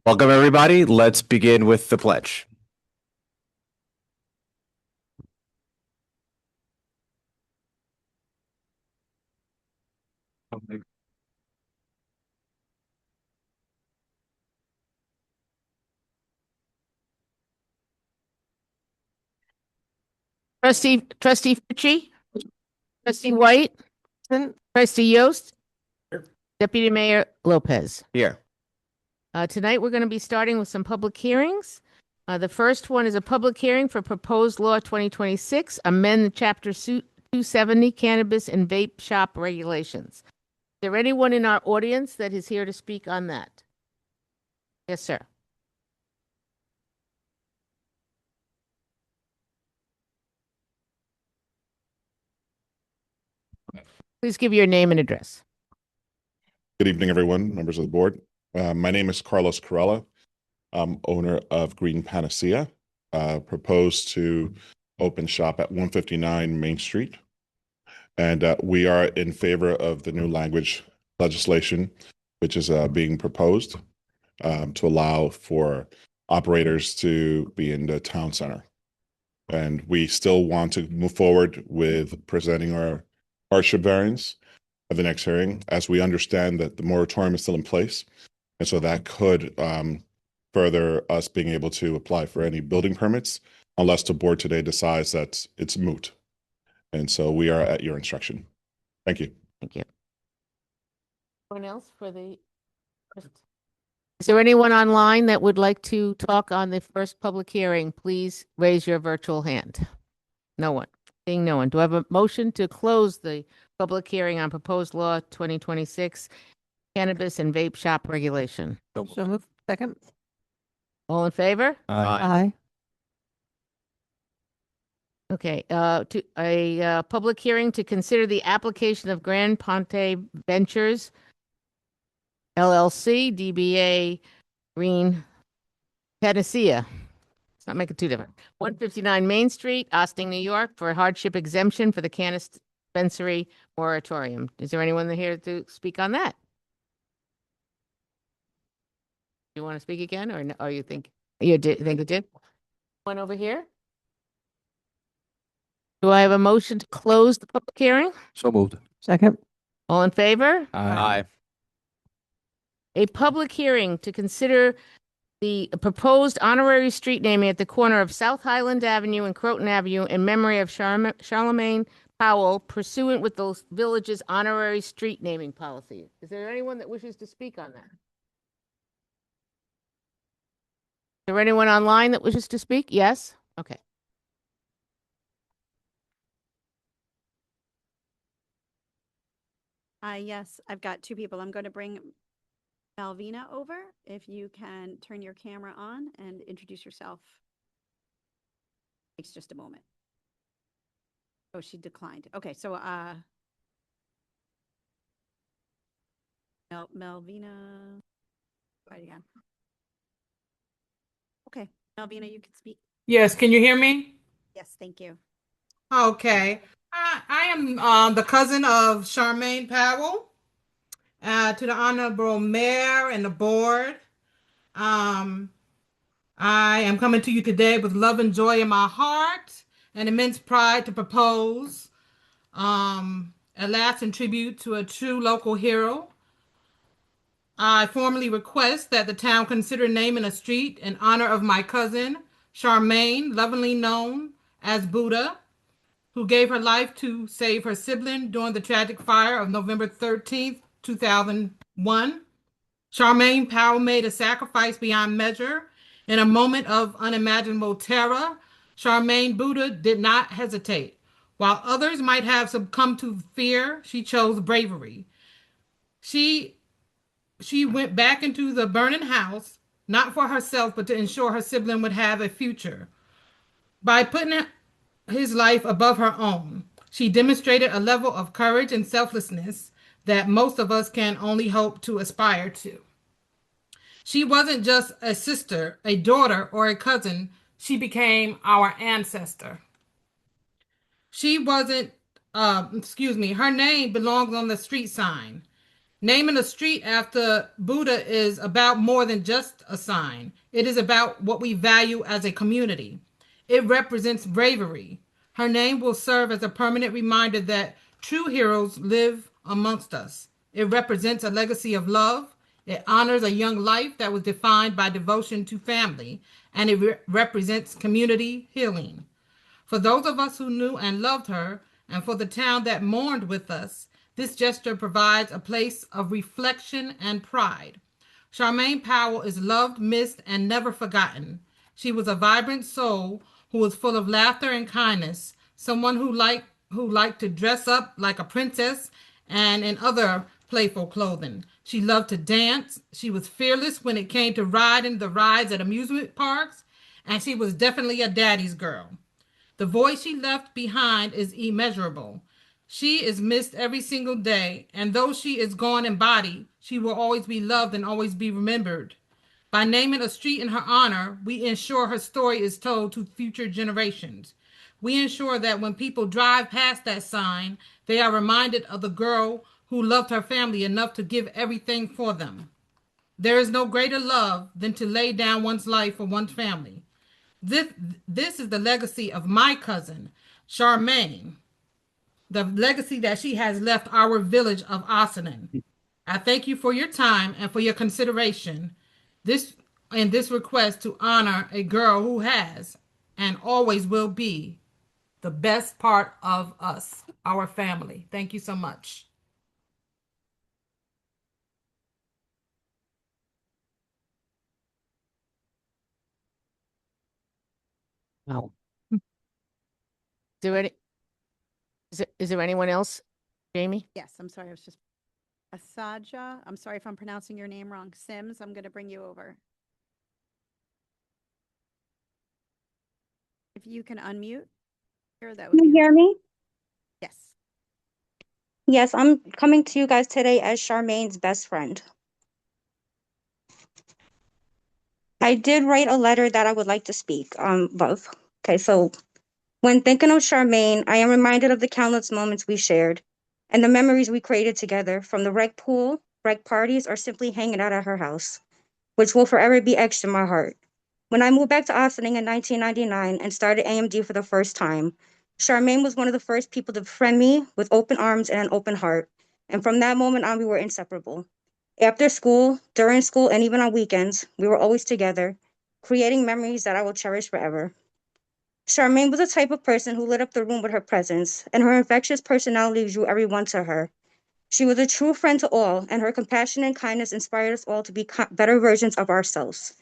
Welcome, everybody. Let's begin with the pledge. Trustee Fitchi, Trustee White, Trustee Yost, Deputy Mayor Lopez. Here. Tonight, we're going to be starting with some public hearings. The first one is a public hearing for proposed law 2026, amend the Chapter 270 cannabis and vape shop regulations. Is there anyone in our audience that is here to speak on that? Yes, sir. Please give your name and address. Good evening, everyone, members of the board. My name is Carlos Corella. I'm owner of Green Panacea. Proposed to open shop at 159 Main Street. And we are in favor of the new language legislation, which is being proposed to allow for operators to be in the town center. And we still want to move forward with presenting our hardship variance of the next hearing, as we understand that the moratorium is still in place. And so that could further us being able to apply for any building permits unless the board today decides that it's moot. And so we are at your instruction. Thank you. Thank you. Anyone else for the first? Is there anyone online that would like to talk on the first public hearing? Please raise your virtual hand. No one. Seeing no one. Do I have a motion to close the public hearing on proposed law 2026 cannabis and vape shop regulation? So move. Second. All in favor? Aye. Okay, to a public hearing to consider the application of Grand Ponte Ventures LLC, DBA Green Panacea. Let's not make it too different. 159 Main Street, Ossining, New York, for a hardship exemption for the cannabis dispensary moratorium. Is there anyone here to speak on that? You want to speak again, or no, or you think you did? One over here. Do I have a motion to close the public hearing? So moved. Second. All in favor? Aye. A public hearing to consider the proposed honorary street naming at the corner of South Highland Avenue and Croton Avenue in memory of Charlemagne Powell pursuant with the village's honorary street naming policy. Is there anyone that wishes to speak on that? Is there anyone online that wishes to speak? Yes? Okay. Yes, I've got two people. I'm going to bring Malvina over. If you can turn your camera on and introduce yourself. Takes just a moment. Oh, she declined. Okay, so Malvina. Right again. Okay, Malvina, you can speak. Yes, can you hear me? Yes, thank you. Okay. I am the cousin of Charmaine Powell. To the Honorable Mayor and the board. I am coming to you today with love and joy in my heart and immense pride to propose a lasting tribute to a true local hero. I formally request that the town consider naming a street in honor of my cousin, Charmaine, lovingly known as Buddha, who gave her life to save her sibling during the tragic fire of November 13th, 2001. Charmaine Powell made a sacrifice beyond measure. In a moment of unimaginable terror, Charmaine Buddha did not hesitate. While others might have succumbed to fear, she chose bravery. She went back into the burning house, not for herself, but to ensure her sibling would have a future. By putting his life above her own, she demonstrated a level of courage and selflessness that most of us can only hope to aspire to. She wasn't just a sister, a daughter, or a cousin. She became our ancestor. She wasn't, her name belongs on the street sign. Naming a street after Buddha is about more than just a sign. It is about what we value as a community. It represents bravery. Her name will serve as a permanent reminder that true heroes live amongst us. It represents a legacy of love. It honors a young life that was defined by devotion to family, and it represents community healing. For those of us who knew and loved her, and for the town that mourned with us, this gesture provides a place of reflection and pride. Charmaine Powell is loved, missed, and never forgotten. She was a vibrant soul who was full of laughter and kindness, someone who liked to dress up like a princess and in other playful clothing. She loved to dance. She was fearless when it came to riding the rides at amusement parks, and she was definitely a daddy's girl. The void she left behind is immeasurable. She is missed every single day, and though she is gone in body, she will always be loved and always be remembered. By naming a street in her honor, we ensure her story is told to future generations. We ensure that when people drive past that sign, they are reminded of the girl who loved her family enough to give everything for them. There is no greater love than to lay down one's life for one's family. This, this is the legacy of my cousin, Charmaine, the legacy that she has left our village of Ossining. I thank you for your time and for your consideration. This and this request to honor a girl who has and always will be the best part of us, our family. Thank you so much. Wow. Is there any, is there anyone else? Jamie? Yes, I'm sorry, I was just, Asaja, I'm sorry if I'm pronouncing your name wrong. Sims, I'm going to bring you over. If you can unmute here, that would Can you be hear helpful. me? Yes. Yes, I'm coming to you guys today as Charmaine's best friend. I did write a letter that I would like to speak above. Okay, so when thinking of Charmaine, I am reminded of the countless moments we shared and the memories we created together from the rec pool, rec parties, or simply hanging out at her house, which will forever be etched in my heart. When I moved back to Ossining in 1999 and started AMD for the first time, Charmaine was one of the first people to befriend me with open arms and an open heart. And from that moment on, we were inseparable. After school, during school, and even on weekends, we were always together, creating memories that I will cherish forever. Charmaine was the type of person who lit up the room with her presence, and her infectious personality drew everyone to her. She was a true friend to all, and her compassion and kindness inspired us all to be better versions of ourselves.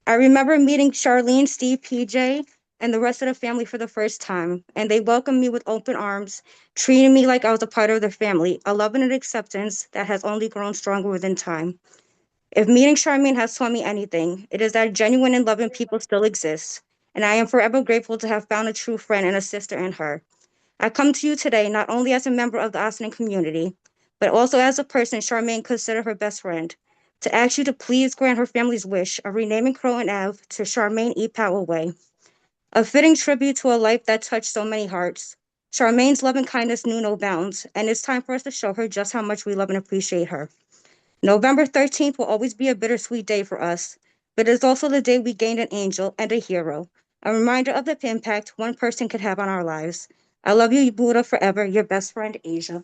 I remember meeting Charlene, Steve, PJ, and the rest of the family for the first time, and they welcomed me with open arms, treating me like I was a part of their family, a love and an acceptance that has only grown stronger within time. If meeting Charmaine has taught me anything, it is that genuine and loving people still exist, and I am forever grateful to have found a true friend and a sister in her. I come to you today not only as a member of the Austin community, but also as a person Charmaine considered her best friend, to ask you to please grant her family's wish of renaming Croton Ave to Charmaine E. Powell Way, a fitting tribute to a life that touched so many hearts. Charmaine's love and kindness knew no bounds, and it's time for us to show her just how much we love and appreciate her. November 13th will always be a bittersweet day for us, but it is also the day we gained an angel and a hero, a reminder of the impact one person could have on our lives. I love you, Buddha, forever, your best friend, Asia.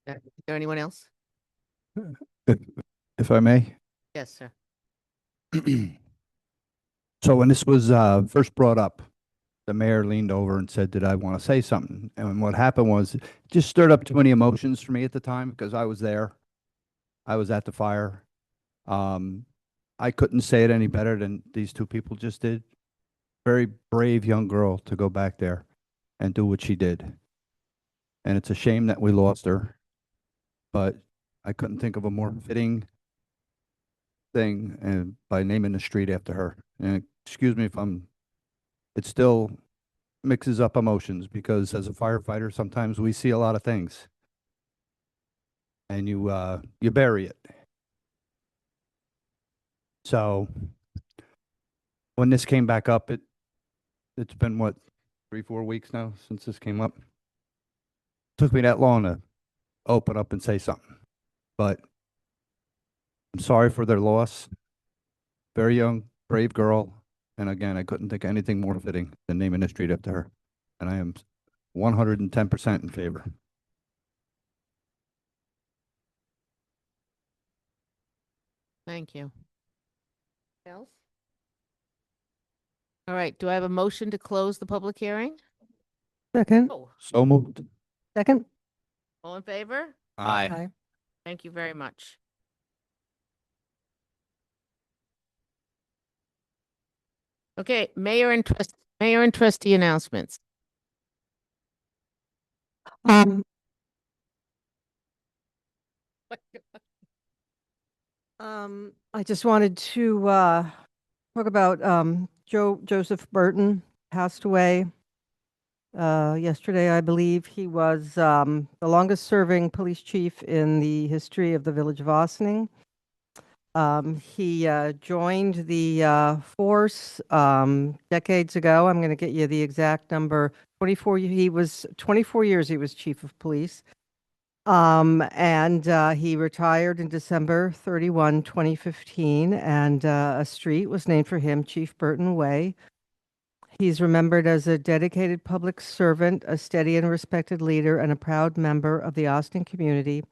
Is there anyone else? If if I may. Yes, sir. So when this was first brought up, the mayor leaned over and said, "Did I want to say something?" And what happened was, it just stirred up too many emotions for me at the time because I was there. I was at the fire. Um, I couldn't say it any better than these two people just did. Very brave young girl to go back there and do what she did. And it's a shame that we lost her, but I couldn't think of a more fitting thing and by naming the street after her. And excuse me if it still mixes up emotions because as a firefighter, sometimes we see a lot of things and you bury it. So when this came back up, it's been what, 3, 4 weeks now since this came up. Took me that long to open up and say something, but I'm sorry for their loss. Very young, brave girl. And again, I couldn't think of anything more fitting than naming the street after her. And I am 110% in favor. Thank you. Else? All right, do I have a motion to close the public hearing? Second. Oh, So moved. Second. all in favor? Aye. Aye. Thank you very much. Okay, mayor and trustee announcements. Um, I just wanted to talk about Joseph Burton passed away yesterday, I believe. He was the longest serving police chief in the history of the village of Ossining. He joined the force decades ago. I'm going to get you the exact number. He was 24 years he was chief of police. And he retired in December 31, 2015, and a street was named for him, Chief Burton Way. He's remembered as a dedicated public servant, a steady and respected leader, and a proud member of the Austin community,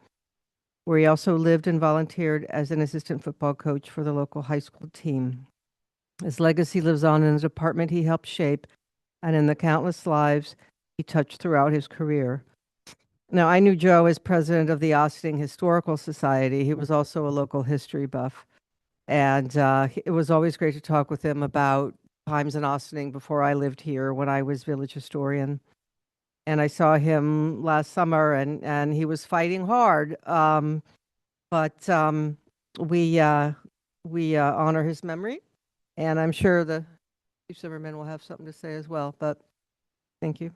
where he also lived and volunteered as an assistant football coach for the local high school team. His legacy lives on in the department he helped shape and in the countless lives he touched throughout his career. Now, I knew Joe as president of the Ossining Historical Society. He was also a local history buff. And it was always great to talk with him about times in Ossining before I lived here when I was village historian. And I saw him last summer, and he was fighting hard. But we honor his memory, and I'm sure the Chief Zimmerman will have something to say as well. But thank you.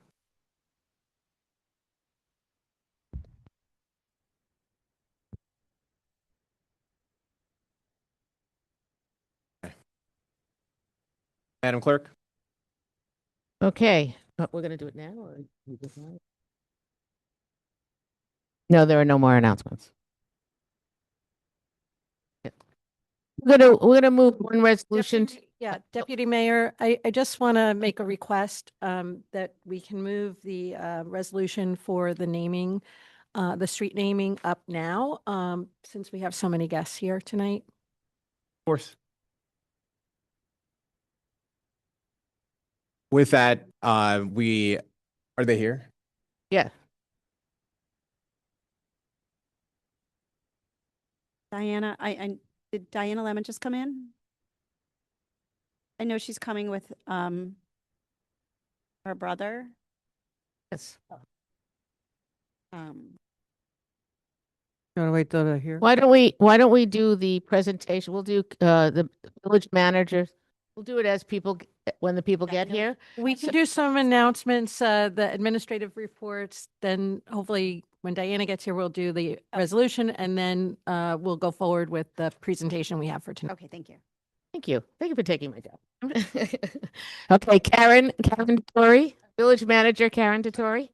Madam Clerk? Okay, we're going to do it now or? we just want it? No, there are no more announcements. Yeah. We're gonna move one resolution. Yeah, Deputy Mayor, I just want to make a request that we can move the resolution for the naming, the street naming up now, since we have so many guests here tonight. Of course. With that, are they here? Yeah, Diana, did Diana Lemon just come in? I know she's coming with her brother. yes. Um, You want to wait till they're here? Why don't we do the presentation? We'll do the village manager. We'll do it as when the people get here. We can do some announcements, the administrative reports, then hopefully when Diana gets here, we'll do the resolution, and then we'll go forward with the presentation we have for tonight. okay, thank you. Thank you. Thank you for taking my job. Okay, Karen Dettori, village manager Karen Dettori.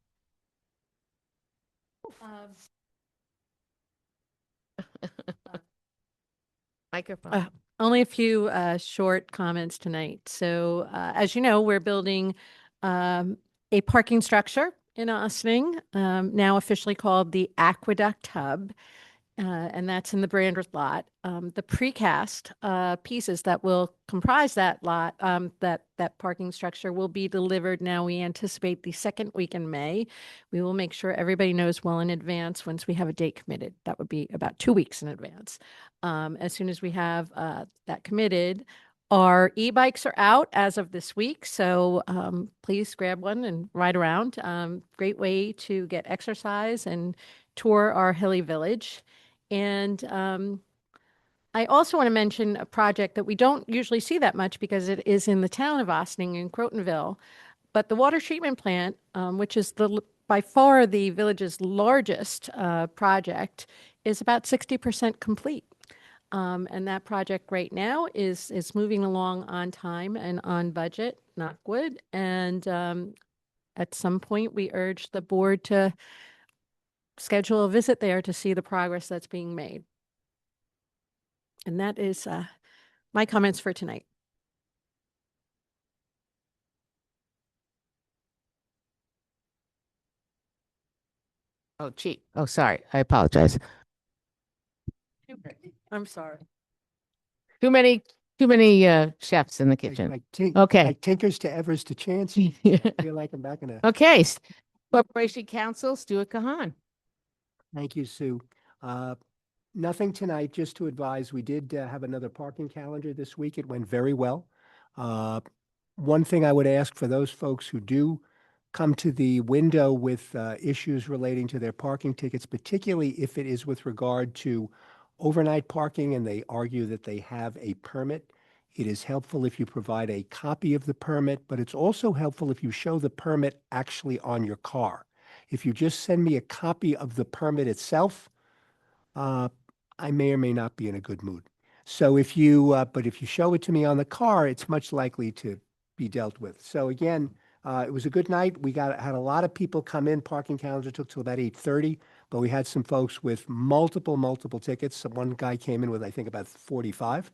Microphone. Only a few short comments tonight. So, as you know, we're building a parking structure in Ossining, now officially called the Aqueduct Hub, and that's in the Brandreth lot. The precast pieces that will comprise that lot, that parking structure, will be delivered now. We anticipate the second week in May. We will make sure everybody knows well in advance once we have a date committed. That would be about 2 weeks in advance. As soon as we have that committed, our e-bikes are out as of this week, so please grab one and ride around. Great way to get exercise and tour our hilly village. And I also want to mention a project that we don't usually see that much because it is in the town of Ossining in Crotonville, but the water treatment plant, which is by far the village's largest project, is about 60% complete. And that project right now is moving along on time and on budget, knock wood. And at some point, we urge the board to schedule a visit there to see the progress that's being made. And that is my comments for tonight. Oh, Chief. Oh, sorry. I apologize. I'm sorry. Too many chefs in the kitchen. Okay. Tinkers to Evers to Chance. Yeah. Feel like I'm back in a. Okay. Corporation Counsel, Stuart Kahan. Thank you, Sue. Nothing tonight, just to advise, we did have another parking calendar this week. It went very well. One thing I would ask for those folks who do come to the window with issues relating to their parking tickets, particularly if it is with regard to overnight parking and they argue that they have a permit, it is helpful if you provide a copy of the permit, but it's also helpful if you show the permit actually on your car. If you just send me a copy of the permit itself, I may or may not be in a good mood. So but if you show it to me on the car, it's much likely to be dealt with. So again, it was a good night. We had a lot of people come in. Parking calendar took till about 8:30, but we had some folks with multiple tickets. So one guy came in with, I think, about 45,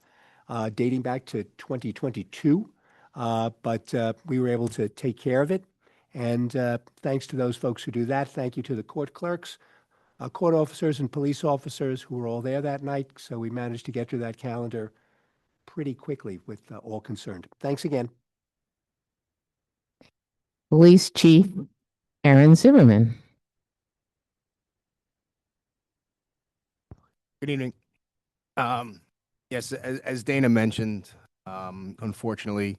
dating back to 2022. But we were able to take care of it. And thanks to those folks who do that. Thank you to the court clerks, court officers and police officers who were all there that night. So we managed to get through that calendar pretty quickly with all concerned. Thanks again. Police Chief Aaron Zimmerman. Good evening. Yes, as Dana mentioned, unfortunately,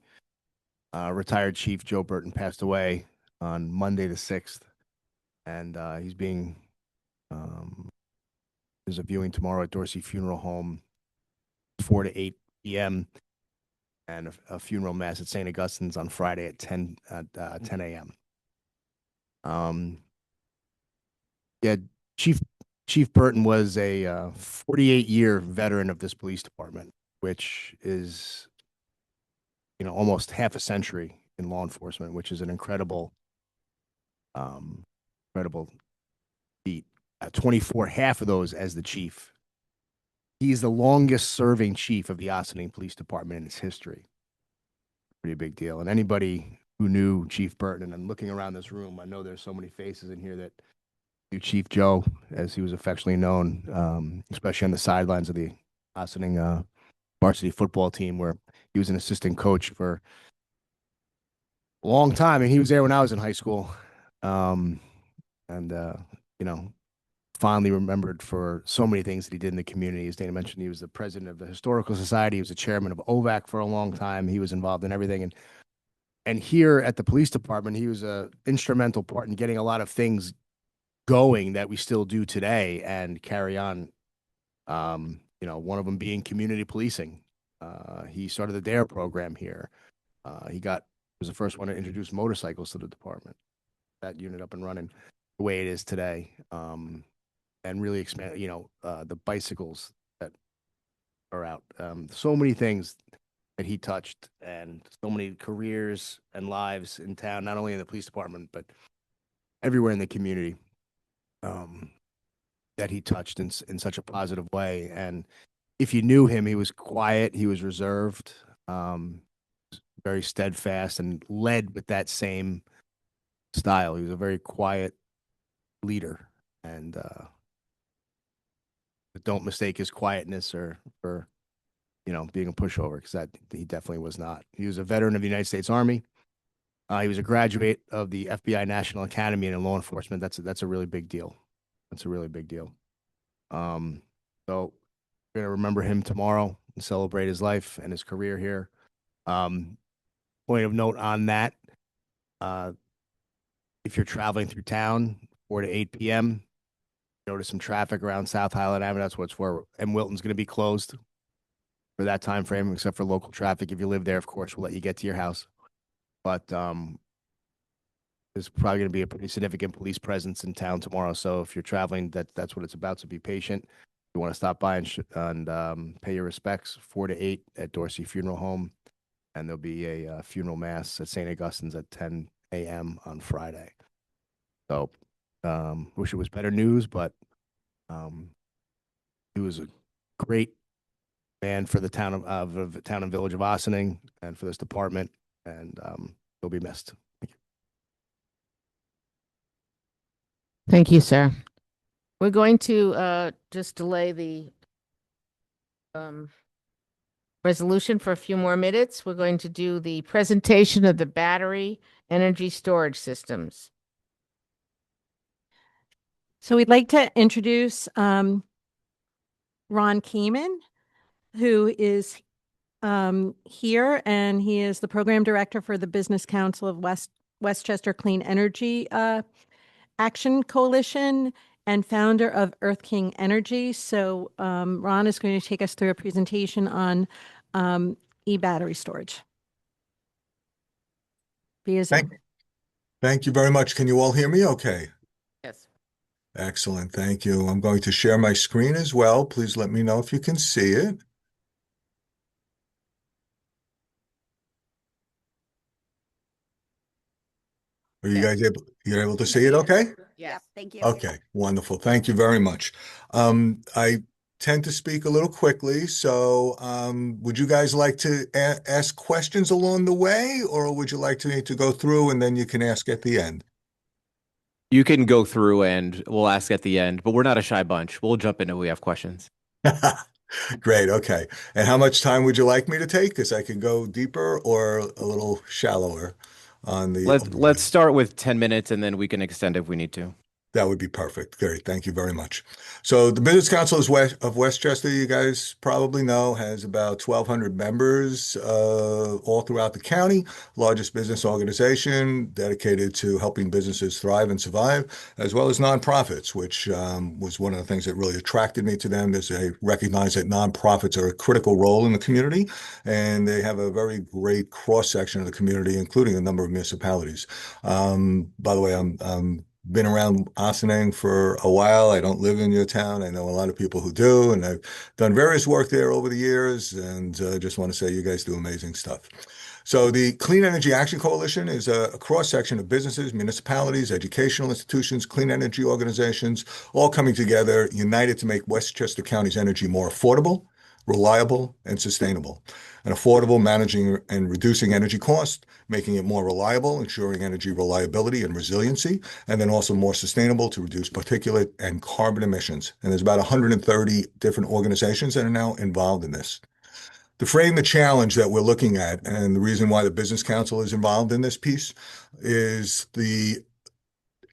retired Chief Joe Burton passed away on Monday the 6th, and he's being there's a viewing tomorrow at Dorsey Funeral Home, 4 to 8 p.m. and a funeral mass at St. Augustine's on Friday at 10 a.m. Yeah, Chief Burton was a 48-year veteran of this police department, which is, almost half a century in law enforcement, which is an incredible feat. 24, half of those as the chief. He's the longest serving chief of the Ossining Police Department in its history. Pretty big deal. And anybody who knew Chief Burton, and I'm looking around this room, I know there's so many faces in here that knew Chief Joe, as he was affectionately known, especially on the sidelines of the Ossining varsity football team, where he was an assistant coach for a long time. And he was there when I was in high school. Fondly remembered for so many things that he did in the community. As Dana mentioned, he was the president of the Historical Society. He was the chairman of OVAC for a long time. He was involved in everything. And here at the police department, he was an instrumental part in getting a lot of things going that we still do today and carry on. One of them being community policing. He started the DARE program here. He was the first one to introduce motorcycles to the department. That unit up and running the way it is today. And really expand, the bicycles that are out. So many things that he touched, and so many careers and lives in town, not only in the police department, but everywhere in the community, that he touched in such a positive way. And if you knew him, he was quiet, he was reserved, very steadfast, and led with that same style. He was a very quiet leader, and don't mistake his quietness for being a pushover, because that he definitely was not. He was a veteran of the United States Army. He was a graduate of the FBI National Academy in law enforcement. That's a really big deal. That's a really big deal. So we're gonna remember him tomorrow and celebrate his life and his career here. Point of note on that: if you're traveling through town, 4 to 8 p.m. notice some traffic around South Highland Avenue. That's what it's for. And Wilton's going to be closed for that time frame, except for local traffic. If you live there, of course, we'll let you get to your house. But there's probably going to be a pretty significant police presence in town tomorrow. So if you're traveling, that's what it's about. So be patient. you want to stop by and pay your respects, 4 to 8 at Dorsey Funeral Home, and there'll be a funeral mass at St. Augustine's at 10 a.m. on Friday. So, wish it was better news, but he was a great man for the town and village of Ossining and for this department, and he'll be missed. Thank you, sir. We're going to just delay the resolution for a few more minutes. We're going to do the presentation of the battery energy storage systems. So we'd like to introduce Ron Keeman, who is here, and he is the program director for the Business Council of Westchester Clean Energy Action Coalition and founder of Earth King Energy. So Ron is going to take us through a presentation on e-battery storage via Zoom. Thank you very much. Can you all hear me okay? Yes. Excellent. Thank you. I'm going to share my screen as well. Please let me know if you can see it. Are you guys able to see it okay? Yes, thank you. Okay, wonderful. Thank you very much. I tend to speak a little quickly, so would you guys like to ask questions along the way, or would you like me to go through and then you can ask at the end? You can go through and we'll ask at the end, but we're not a shy bunch. We'll jump in if we have questions. Great. Okay. And how much time would you like me to take? Because I can go deeper or a little shallower on the. Let's start with 10 minutes and then we can extend if we need to. That would be perfect. Great. Thank you very much. So the Business Council of Westchester, you guys probably know, has about 1,200 members all throughout the county. Largest business organization dedicated to helping businesses thrive and survive, as well as nonprofits, which was one of the things that really attracted me to them, is they recognize that nonprofits are a critical role in the community, and they have a very great cross-section of the community, including a number of municipalities. By the way, I'm been around Ossining for a while. I don't live in your town. I know a lot of people who do, and I've done various work there over the years, and just want to say you guys do amazing stuff. So the Clean Energy Action Coalition is a cross-section of businesses, municipalities, educational institutions, clean energy organizations, all coming together, united to make Westchester County's energy more affordable, reliable, and sustainable. And affordable, managing and reducing energy costs, making it more reliable, ensuring energy reliability and resiliency, and then also more sustainable to reduce particulate and carbon emissions. And there's about 130 different organizations that are now involved in this. To frame the challenge that we're looking at, and the reason why the Business Council is involved in this piece, is the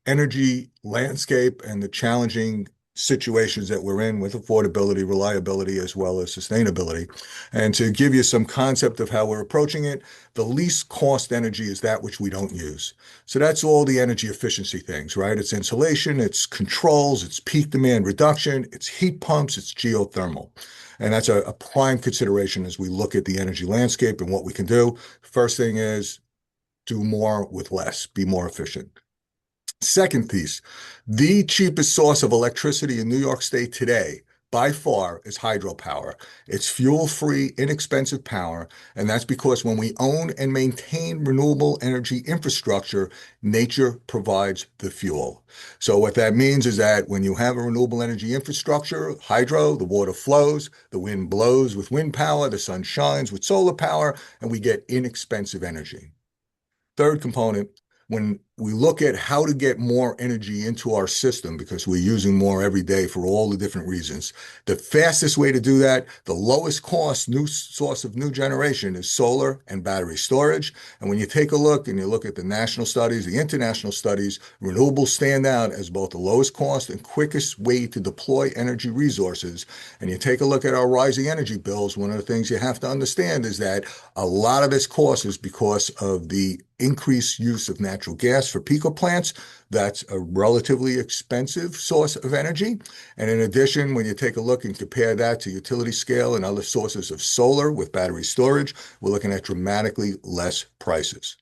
energy landscape and the challenging situations that we're in with affordability, reliability, as well as sustainability. And to give you some concept of how we're approaching it, the least cost energy is that which we don't use. So that's all the energy efficiency things, right? It's insulation, it's controls, it's peak demand reduction, it's heat pumps, it's geothermal. And that's a prime consideration as we look at the energy landscape and what we can do. First thing is do more with less, be more efficient. Second piece, the cheapest source of electricity in New York State today, by far, is hydropower. It's fuel-free, inexpensive power, and that's because when we own and maintain renewable energy infrastructure, nature provides the fuel. So what that means is that when you have a renewable energy infrastructure, hydro, the water flows, the wind blows with wind power, the sun shines with solar power, and we get inexpensive energy. Third component, when we look at how to get more energy into our system, because we're using more every day for all the different reasons, the fastest way to do that, the lowest cost new source of new generation, is solar and battery storage. And when you take a look and you look at the national studies, the international studies, renewables stand out as both the lowest cost and quickest way to deploy energy resources. And you take a look at our rising energy bills, one of the things you have to understand is that a lot of this cost is because of the increased use of natural gas for pico plants. That's a relatively expensive source of energy. And in addition, when you take a look and compare that to utility scale and other sources of solar with battery storage, we're looking at dramatically less prices.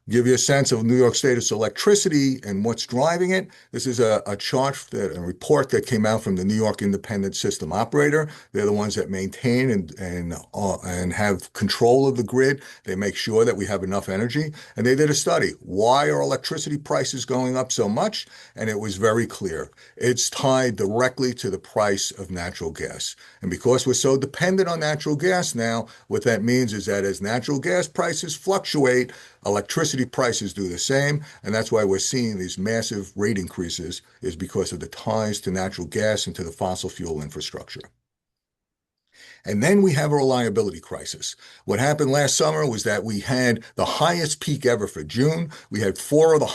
Give you a sense of New York State's electricity and what's driving it. This is a chart, a report that came out from the New York Independent System Operator. They're the ones that maintain and have control of the grid. They make sure that we have enough energy. And they did a study. Why are electricity prices going up so much? And it was very clear. It's tied directly to the price of natural gas. And because we're so dependent on natural gas now, what that means is that as natural gas prices fluctuate, electricity prices do the same, and that's why we're seeing these massive rate increases, is because of the ties to natural gas and to the fossil fuel infrastructure. And then we have a reliability crisis. What happened last summer was that we had the highest peak ever for June. We had 4 of the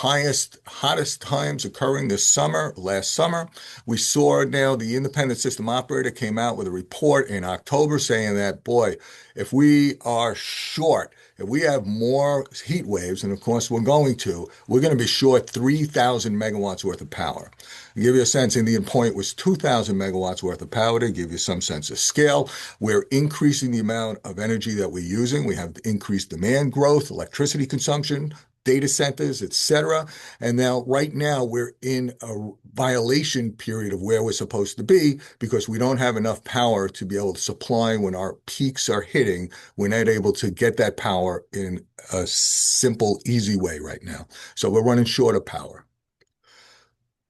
hottest times occurring last summer. We saw now the independent system operator came out with a report in October saying that, boy, if we are short, if we have more heat waves, and of course we're going to be short 3,000 megawatts worth of power. To give you a sense, Indian Point was 2,000 megawatts worth of power. To give you some sense of scale, we're increasing the amount of energy that we're using. We have increased demand growth, electricity consumption, data centers, etc. And now, right now, we're in a violation period of where we're supposed to be because we don't have enough power to be able to supply when our peaks are hitting. We're not able to get that power in a simple, easy way right now. So we're running short of power.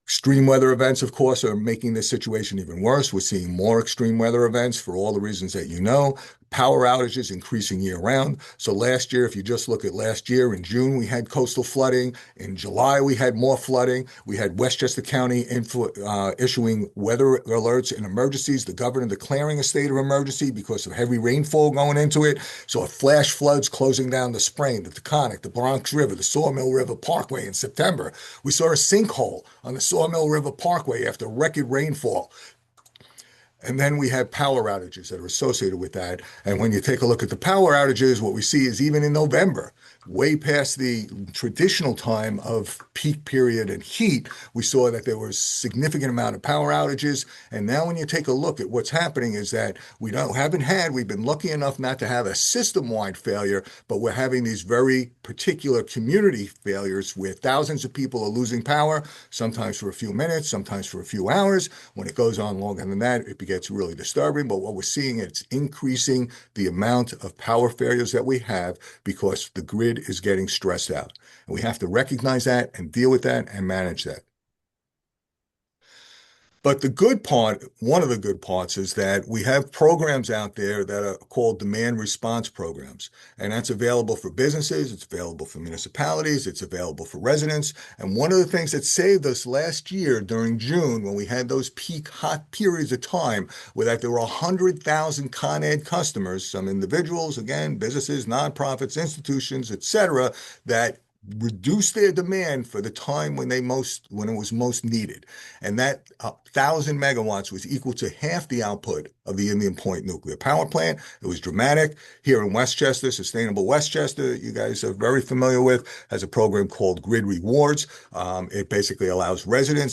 Extreme weather events, of course, are making this situation even worse. We're seeing more extreme weather events for all the reasons that you know. Power outages increasing year round. So last year, if you just look at last year, in June, we had coastal flooding. In July, we had more flooding. We had Westchester County issuing weather alerts and emergencies, the governor declaring a state of emergency because of heavy rainfall going into it. So flash floods closing down the Sprain, the Taconic, the Bronx River, the Sawmill River Parkway in September. We saw a sinkhole on the Sawmill River Parkway after record rainfall. And then we have power outages that are associated with that. And when you take a look at the power outages, what we see is even in November, way past the traditional time of peak period and heat, we saw that there was significant amount of power outages. And now when you take a look at what's happening is that we've been lucky enough not to have a system-wide failure, but we're having these very particular community failures where thousands of people are losing power, sometimes for a few minutes, sometimes for a few hours. When it goes on longer than that, it gets really disturbing. But what we're seeing, it's increasing the amount of power failures that we have because the grid is getting stressed out. And we have to recognize that and deal with that and manage that. But the good part, one of the good parts is that we have programs out there that are called demand response programs. And that's available for businesses, it's available for municipalities, it's available for residents. And one of the things that saved us last year during June, when we had those peak hot periods of time, where that there were 100,000 Con Ed customers, some individuals, again, businesses, nonprofits, institutions, etc., that reduce their demand for the time when it was most needed. And that 1,000 megawatts was equal to half the output of the Indian Point nuclear power plant. It was dramatic. Here in Westchester, Sustainable Westchester, you guys are very familiar with, has a program called Grid Rewards. It basically allows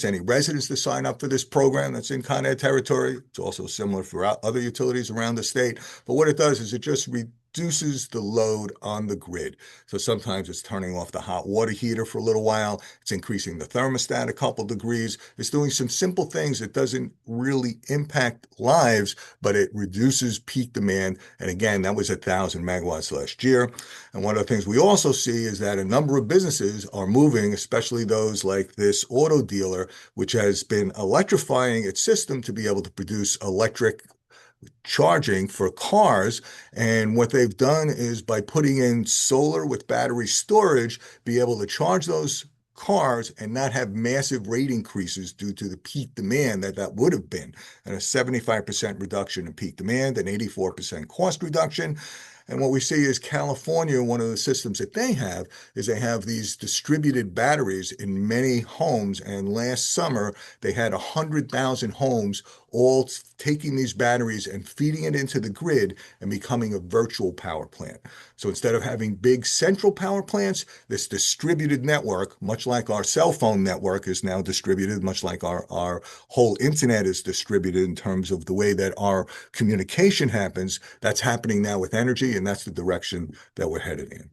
any residents to sign up for this program that's in Con Ed territory. It's also similar for other utilities around the state. But what it does is it just reduces the load on the grid. So sometimes it's turning off the hot water heater for a little while. It's increasing the thermostat a couple degrees. It's doing some simple things that doesn't really impact lives, but it reduces peak demand. And again, that was 1,000 megawatts last year. And one of the things we also see is that a number of businesses are moving, especially those like this auto dealer, which has been electrifying its system to be able to produce electric charging for cars. And what they've done is by putting in solar with battery storage, be able to charge those cars and not have massive rate increases due to the peak demand that would have been, and a 75% reduction in peak demand and 84% cost reduction. And what we see is California, one of the systems that they have is they have these distributed batteries in many homes. And last summer, they had 100,000 homes all taking these batteries and feeding it into the grid and becoming a virtual power plant. So instead of having big central power plants, this distributed network, much like our cell phone network is now distributed, much like our whole internet is distributed in terms of the way that our communication happens, that's happening now with energy, and that's the direction that we're headed in.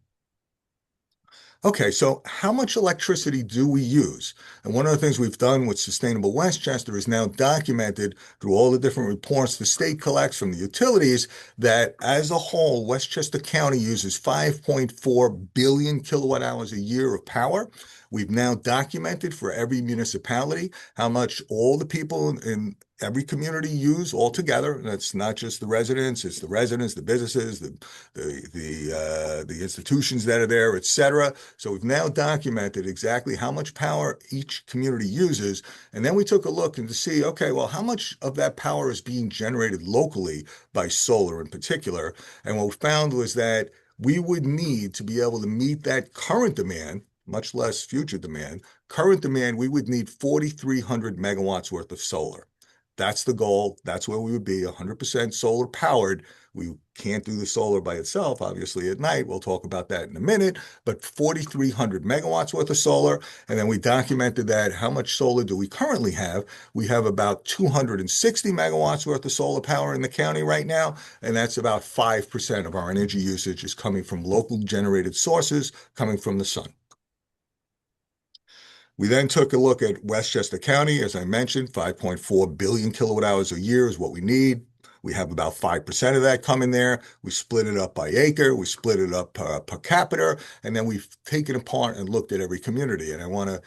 Okay, so how much electricity do we use? And one of the things we've done with Sustainable Westchester is now documented through all the different reports the state collects from the utilities that as a whole, Westchester County uses 5.4 billion kilowatt hours a year of power. We've now documented for every municipality how much all the people in every community use altogether. That's not just the residents, it's the residents, the businesses, the institutions that are there, et cetera. So we've now documented exactly how much power each community uses. And then we took a look and to see, okay, well, how much of that power is being generated locally by solar in particular? And what we found was that we would need to be able to meet that current demand, much less future demand. Current demand, we would need 4,300 megawatts worth of solar. That's the goal. That's where we would be 100% solar powered. We can't do the solar by itself, obviously, at night. We'll talk about that in a minute, but 4,300 megawatts worth of solar. And then we documented that. How much solar do we currently have? We have about 260 megawatts worth of solar power in the county right now. And that's about 5% of our energy usage is coming from local generated sources coming from the sun. We then took a look at Westchester County. As I mentioned, 5.4 billion kilowatt hours a year is what we need. We have about 5% of that coming there. We split it up by acre. We split it up per capita. And then we've taken apart and looked at every community. And I want to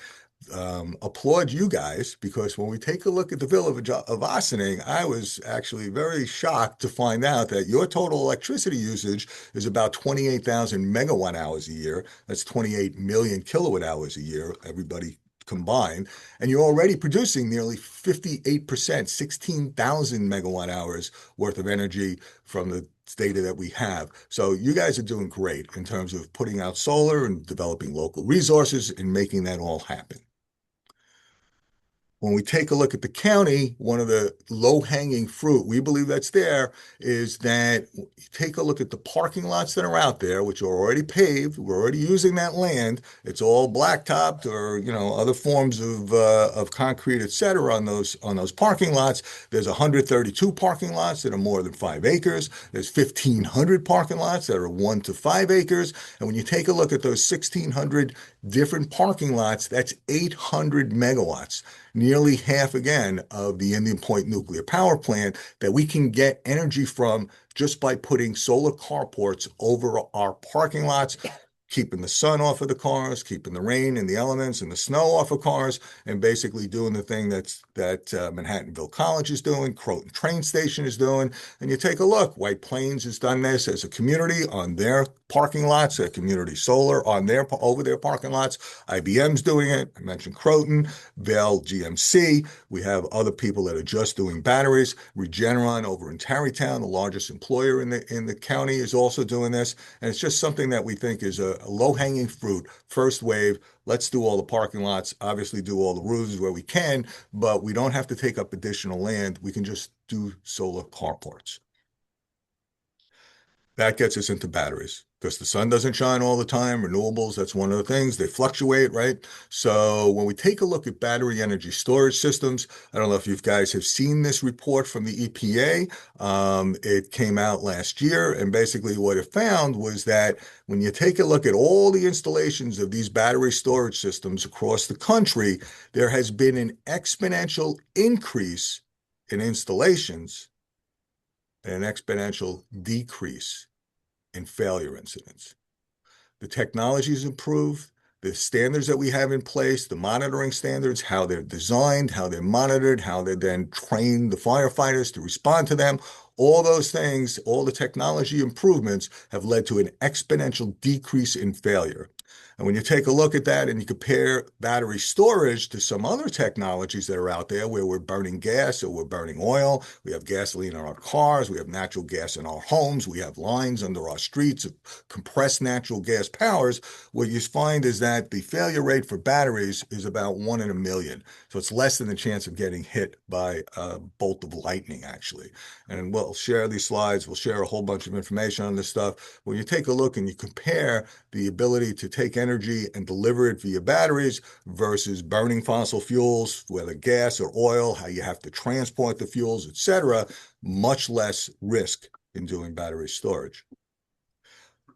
applaud you guys because when we take a look at the village of Ossining, I was actually very shocked to find out that your total electricity usage is about 28,000 megawatt hours a year. That's 28 million kilowatt hours a year, everybody combined. And you're already producing nearly 58%, 16,000 megawatt hours worth of energy from the data that we have. So you guys are doing great in terms of putting out solar and developing local resources and making that all happen. When we take a look at the county, one of the low-hanging fruit, we believe that's there, is that you take a look at the parking lots that are out there, which are already paved. We're already using that land. It's all blacktopped or, you know, other forms of concrete, et cetera, on those parking lots. There's 132 parking lots that are more than 5 acres. There's 1,500 parking lots that are 1 to 5 acres. And when you take a look at those 1,600 different parking lots, that's 800 megawatts. Nearly half again of the Indian Point nuclear power plant that we can get energy from just by putting solar carports over our parking lots, keeping the sun off of the cars, keeping the rain and the elements and the snow off of cars, and basically doing the thing that Manhattanville College is doing, Croton Train Station is doing. And you take a look, White Plains has done this as a community on their parking lots, a community solar on over their parking lots. IBM's doing it. I mentioned Croton, Vail GMC. We have other people that are just doing batteries. Regeneron over in Tarrytown, the largest employer in the county, is also doing this. And it's just something that we think is a low-hanging fruit, first wave. Let's do all the parking lots, obviously do all the roofs where we can, but we don't have to take up additional land. We can just do solar carports. That gets us into batteries because the sun doesn't shine all the time. Renewables, that's one of the things. They fluctuate, right? So when we take a look at battery energy storage systems, I don't know if you guys have seen this report from the EPA. It came out last year, and basically what it found was that when you take a look at all the installations of these battery storage systems across the country, there has been an exponential increase in installations and an exponential decrease in failure incidents. The technology has improved. The standards that we have in place, the monitoring standards, how they're designed, how they're monitored, how they then train the firefighters to respond to them, all those things, all the technology improvements have led to an exponential decrease in failure. And when you take a look at that and you compare battery storage to some other technologies that are out there where we're burning gas or we're burning oil, we have gasoline in our cars, we have natural gas in our homes, we have lines under our streets of compressed natural gas powers, what you find is that the failure rate for batteries is about 1 in a million. So it's less than the chance of getting hit by a bolt of lightning, actually. And we'll share these slides, we'll share a whole bunch of information on this stuff. When you take a look and you compare the ability to take energy and deliver it via batteries versus burning fossil fuels, whether gas or oil, how you have to transport the fuels, etc., much less risk in doing battery storage.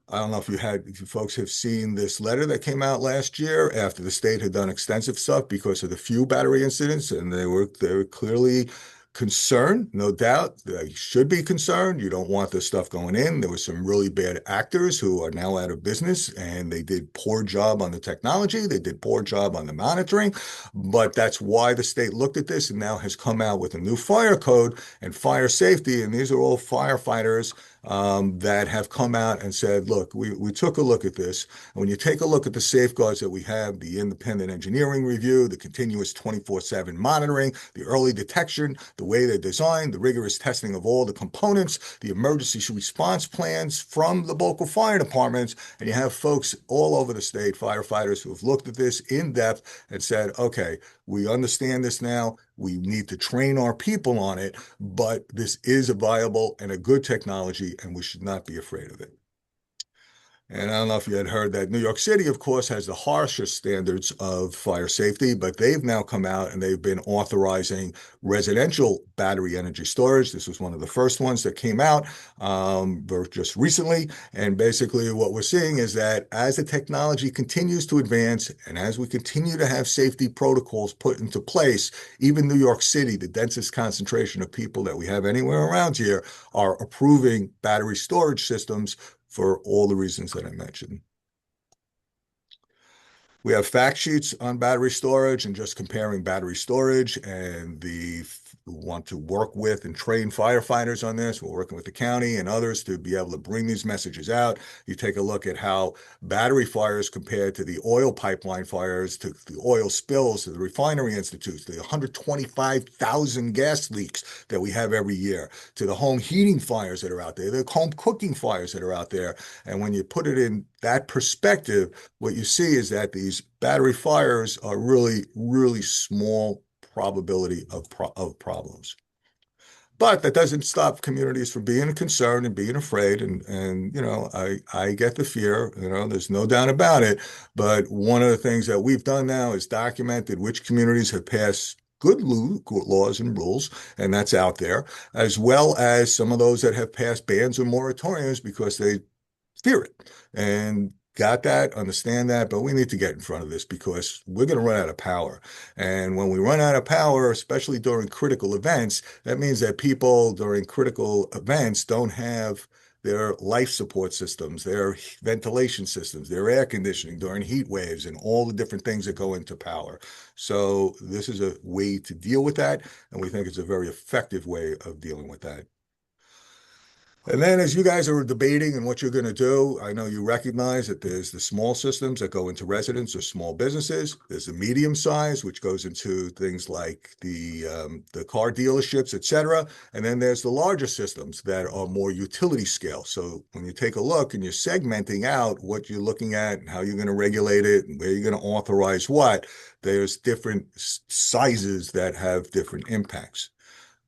I don't know if you folks have seen this letter that came out last year after the state had done extensive stuff because of the few battery incidents, and they were clearly concerned, no doubt. They should be concerned. You don't want this stuff going in. There were some really bad actors who are now out of business, and they did poor job on the technology. They did poor job on the monitoring, but that's why the state looked at this and now has come out with a new fire code and fire safety. And these are all firefighters that have come out and said, look, we took a look at this. And when you take a look at the safeguards that we have, the independent engineering review, the continuous 24/7 monitoring, the early detection, the way they're designed, the rigorous testing of all the components, the emergency response plans from the local fire departments, and you have folks all over the state, firefighters who have looked at this in depth and said, okay, we understand this now. We need to train our people on it, but this is a viable and a good technology, and we should not be afraid of it. And I don't know if you had heard that New York City, of course, has the harshest standards of fire safety, but they've now come out and they've been authorizing residential battery energy storage. This was one of the first ones that came out just recently. And basically what we're seeing is that as the technology continues to advance and as we continue to have safety protocols put into place, even New York City, the densest concentration of people that we have anywhere around here, are approving battery storage systems for all the reasons that I mentioned. We have fact sheets on battery storage and just comparing battery storage, and we want to work with and train firefighters on this. We're working with the county and others to be able to bring these messages out. You take a look at how battery fires compared to the oil pipeline fires, to the oil spills, to the refinery institutes, the 125,000 gas leaks that we have every year, to the home heating fires that are out there, the home cooking fires that are out there. And when you put it in that perspective, what you see is that these battery fires are really, really small probability of problems. But that doesn't stop communities from being concerned and being afraid. And you know, I get the fear, you know, there's no doubt about it. But one of the things that we've done now is documented which communities have passed good laws and rules, and that's out there, as well as some of those that have passed bans or moratoriums because they fear it. And got that, understand that, but we need to get in front of this because we're going to run out of power. And when we run out of power, especially during critical events, that means that people during critical events don't have their life support systems, their ventilation systems, their air conditioning during heat waves, and all the different things that go into power. So this is a way to deal with that, and we think it's a very effective way of dealing with that. And then as you guys are debating and what you're going to do, I know you recognize that there's the small systems that go into residents or small businesses. There's the medium size, which goes into things like the car dealerships, et cetera. And then there's the larger systems that are more utility scale. So when you take a look and you're segmenting out what you're looking at and how you're going to regulate it and where you're going to authorize what, there's different sizes that have different impacts.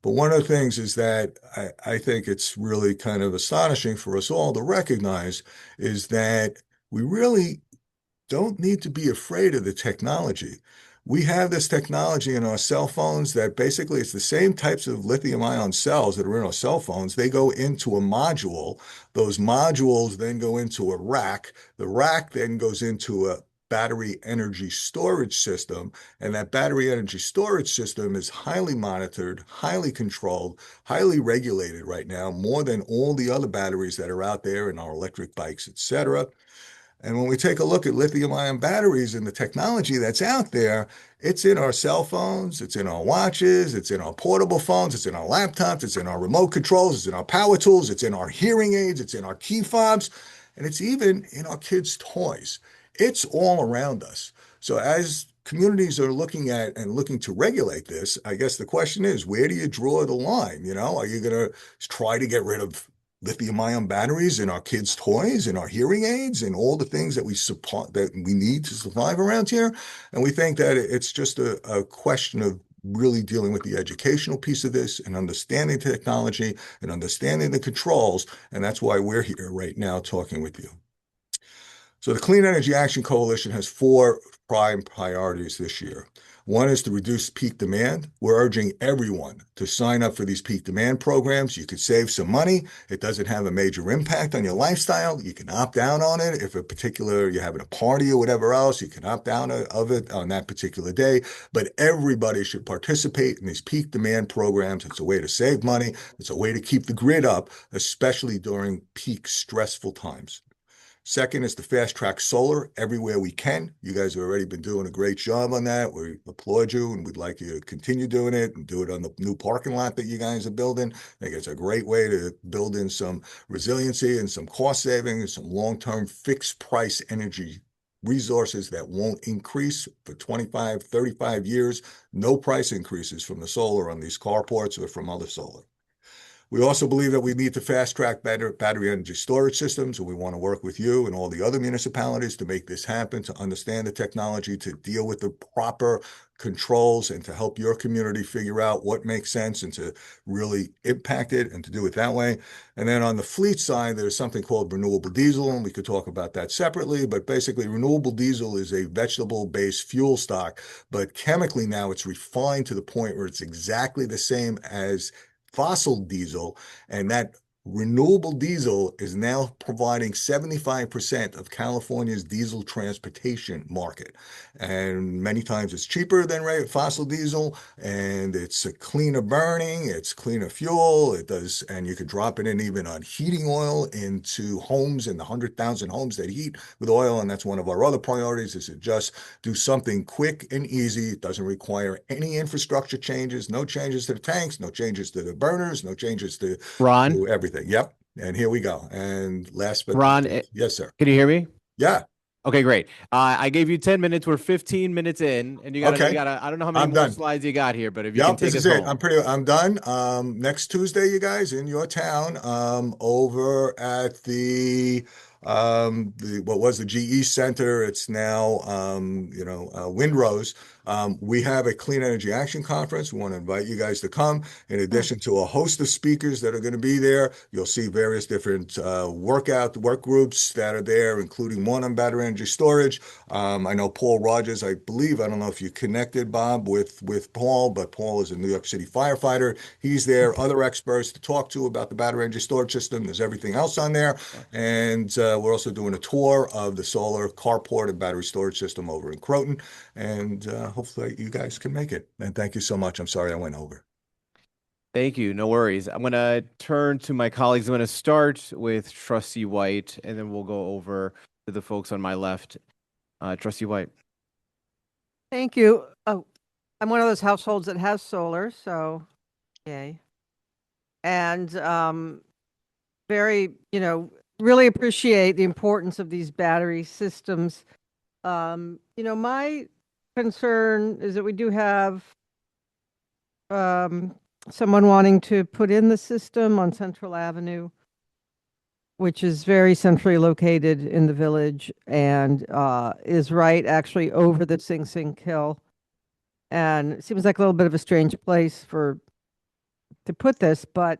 But one of the things is that I think it's really kind of astonishing for us all to recognize is that we really don't need to be afraid of the technology. We have this technology in our cell phones that basically it's the same types of lithium ion cells that are in our cell phones. They go into a module. Those modules then go into a rack. The rack then goes into a battery energy storage system. And that battery energy storage system is highly monitored, highly controlled, highly regulated right now, more than all the other batteries that are out there in our electric bikes, et cetera. And when we take a look at lithium ion batteries and the technology that's out there, it's in our cell phones, it's in our watches, it's in our portable phones, it's in our laptops, it's in our remote controls, it's in our power tools, it's in our hearing aids, it's in our key fobs, and it's even in our kids' toys. It's all around us. So as communities are looking at and looking to regulate this, I guess the question is, where do you draw the line? You know, are you going to try to get rid of lithium ion batteries in our kids' toys and our hearing aids and all the things that we support that we need to survive around here? And we think that it's just a question of really dealing with the educational piece of this and understanding technology and understanding the controls. And that's why we're here right now talking with you. So the Clean Energy Action Coalition has 4 prime priorities this year. One is to reduce peak demand. We're urging everyone to sign up for these peak demand programs. You could save some money. It doesn't have a major impact on your lifestyle. You can opt out on it. If you're having a party or whatever else, you can opt out of it on that particular day. But everybody should participate in these peak demand programs. It's a way to save money. It's a way to keep the grid up, especially during peak stressful times. Second is to fast track solar everywhere we can. You guys have already been doing a great job on that. We applaud you and we'd like you to continue doing it and do it on the new parking lot that you guys are building. I think it's a great way to build in some resiliency and some cost savings and some long-term fixed price energy resources that won't increase for 25, 35 years. No price increases from the solar on these carports or from other solar. We also believe that we need to fast-track battery energy storage systems, and we want to work with you and all the other municipalities to make this happen, to understand the technology, to deal with the proper controls, and to help your community figure out what makes sense and to really impact it and to do it that way. And then on the fleet side, there's something called renewable diesel, and we could talk about that separately, but basically renewable diesel is a vegetable-based fuel stock, but chemically now it's refined to the point where it's exactly the same as fossil diesel, and that renewable diesel is now providing 75% of California's diesel transportation market. And many times it's cheaper than fossil diesel, and it's a cleaner burning, it's cleaner fuel, and you could drop it in even on heating oil into homes in the 100,000 homes that heat with oil. And that's one of our other priorities, is to just do something quick and easy. It doesn't require any infrastructure changes, no changes to the tanks, no changes to the burners, no changes to Ron, everything. Yep. And here we go. And last but not Ron, least, yes, sir. can you hear me? Yeah. Okay, great. I gave you 10 minutes. We're 15 minutes in, and you gotta, Okay. I don't know how many I'm more done. slides you got here, but if you Yep, can take this us is it. home. I'm done. Next Tuesday, you guys, in your town, over at what was the GE Center, it's now Windrose. We have a Clean Energy Action Conference. We want to invite you guys to come. In addition to a host of speakers that are going to be there, you'll see various different work groups that are there, including one on battery energy storage. I know Paul Rogers, I don't know if you connected, Bob, with Paul, but Paul is a New York City firefighter. He's there, other experts to talk to about the battery energy storage system. There's everything else on there. And we're also doing a tour of the solar carport and battery storage system over in Croton. And hopefully you guys can make it. And thank you so much. I'm sorry I went over. Thank you. No worries. I'm going to turn to my colleagues. I'm going to start with Trustee White, and then we'll go over to the folks on my left. Trustee White. Thank you. Oh, I'm one of those households that has solar, so yay. And very, really appreciate the importance of these battery systems. My concern is that we do have someone wanting to put in the system on Central Avenue, which is very centrally located in the village and is right actually over the Sing Sing Kill. And it seems like a little bit of a strange place to put this, but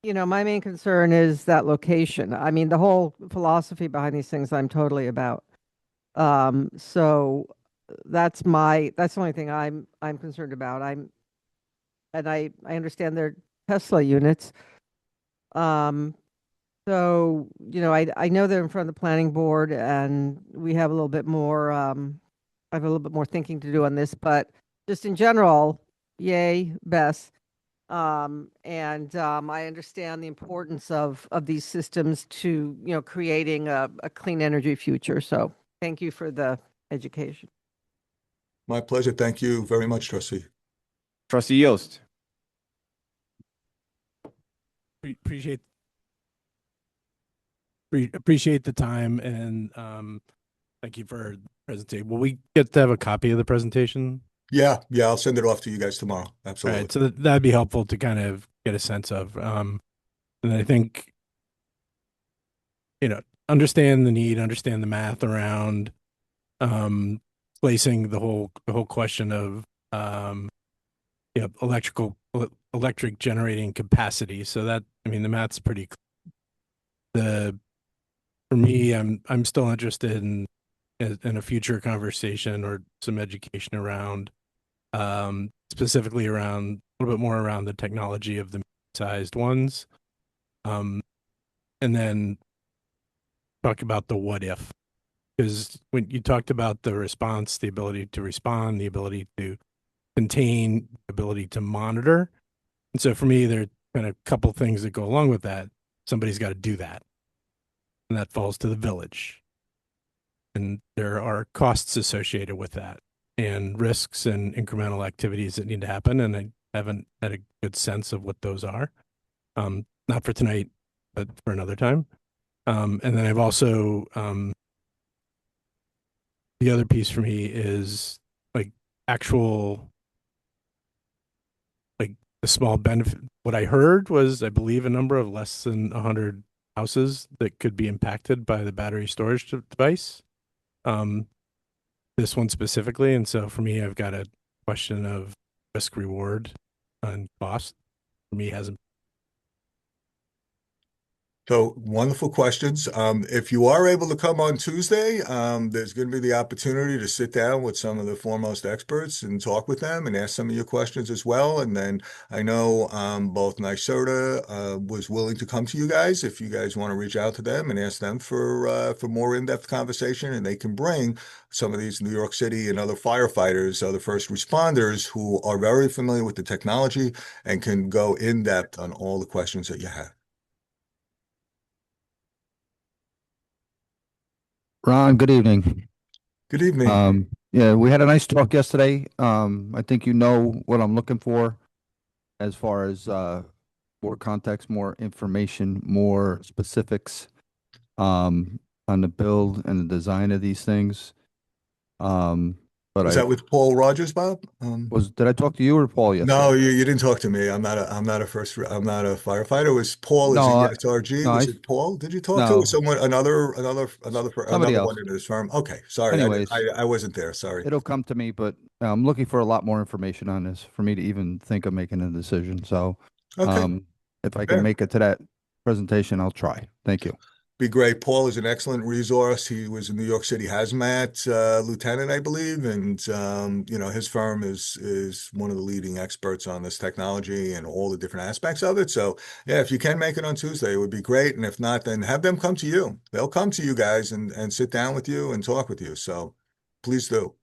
my main concern is that location. I mean, the whole philosophy behind these things I'm totally about. So that's the only thing I'm concerned about. I understand they're Tesla units. So, I know they're in front of the planning board and we have a little bit more, I have a little bit more thinking to do on this, but just in general, yay, Bess. I understand the importance of these systems to, creating a clean energy future. So thank you for the education. My pleasure. Thank you very much, Trustee. Trustee Yost. Appreciate the time and thank you for the presentation. Will we get to have a copy of the presentation? Yeah, I'll send it off to you guys tomorrow. Absolutely. All right, so that'd be helpful to kind of get a sense of. And I think, understand the need, understand the math around placing the whole question of electric generating capacity. So that, I mean, the math's pretty clear. For me, I'm still interested in a future conversation or some education around specifically around a little bit more around the technology of the sized ones. And then talk about the what if, because when you talked about the response, the ability to respond, the ability to contain, the ability to monitor. And so for me, there are kind of a couple things that go along with that. Somebody's got to do that. And that falls to the village. And there are costs associated with that and risks and incremental activities that need to happen. And I haven't had a good sense of what those are. Not for tonight, but for another time. And then I've also, the other piece for me is like actual, like the small benefit. What I heard was, I believe, a number of less than 100 houses that could be impacted by the battery storage device. This one specifically. And so for me, I've got a question of risk reward and cost. For me, hasn't. So wonderful questions. If you are able to come on Tuesday, there's going to be the opportunity to sit down with some of the foremost experts and talk with them and ask some of your questions as well. And then I know both NYSERDA was willing to come to you guys if you guys want to reach out to them and ask them for more in-depth conversation, and they can bring some of these New York City and other firefighters, other first responders who are very familiar with the technology and can go in depth on all the questions that you have. Ron, good evening. Good evening. Yeah, we had a nice talk yesterday. I think you know what I'm looking for as far as more context, more information, more specifics on the build and the design of these things. But Was that with Paul Rogers, Bob? did I talk to you or Paul yesterday? No, you didn't talk to me. I'm not a firefighter. Was Paul, is he No, SRG? no, Was it Paul? Did you talk to no, or someone, another somebody one else. in his firm? Okay, sorry. Anyways, I wasn't there. Sorry. it'll come to me, but I'm looking for a lot more information on this for me to even think of making a decision. So, Okay, if I can fair. make it to that presentation, I'll try. Thank you. Be great. Paul is an excellent resource. He was a New York City hazmat lieutenant, I believe, and his firm is one of the leading experts on this technology and all the different aspects of it. So yeah, if you can make it on Tuesday, it would be great. And if not, then have them come to you. They'll come to you guys and sit down with you and talk with you. So please do.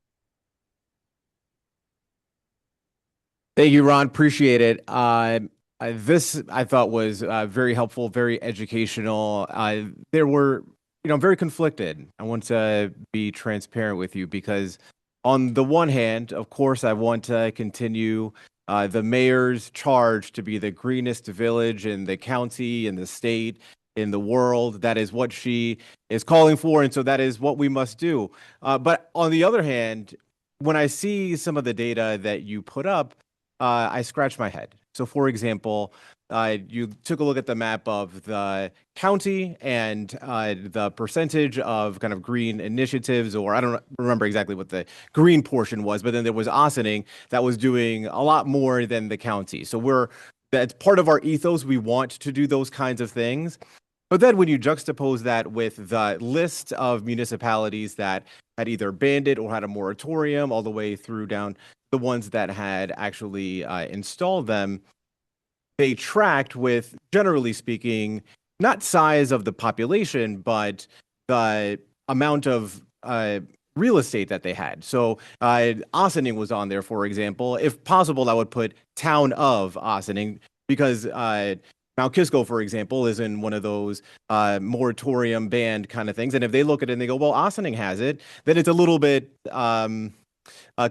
Thank you, Ron. Appreciate it. This I thought was very helpful, very educational. There were, very conflicted. I want to be transparent with you because, on the one hand, of course, I want to continue the mayor's charge to be the greenest village in the county, in the state, in the world. That is what she is calling for, and so that is what we must do. But on the other hand, when I see some of the data that you put up, I scratch my head. So, for example, you took a look at the map of the county and the percentage of kind of green initiatives, or I don't remember exactly what the green portion was, but then there was Ossining that was doing a lot more than the county. So that's part of our ethos. We want to do those kinds of things. But then when you juxtapose that with the list of municipalities that had either banned it or had a moratorium all the way through down the ones that had actually installed them, they tracked with, generally speaking, not size of the population, but the amount of real estate that they had. So Ossining was on there, for example. If possible, I would put town of Ossining because Mount Kisco, for example, is in one of those moratorium banned kind of things. And if they look at it and they go, well, Ossining has it, then it's a little bit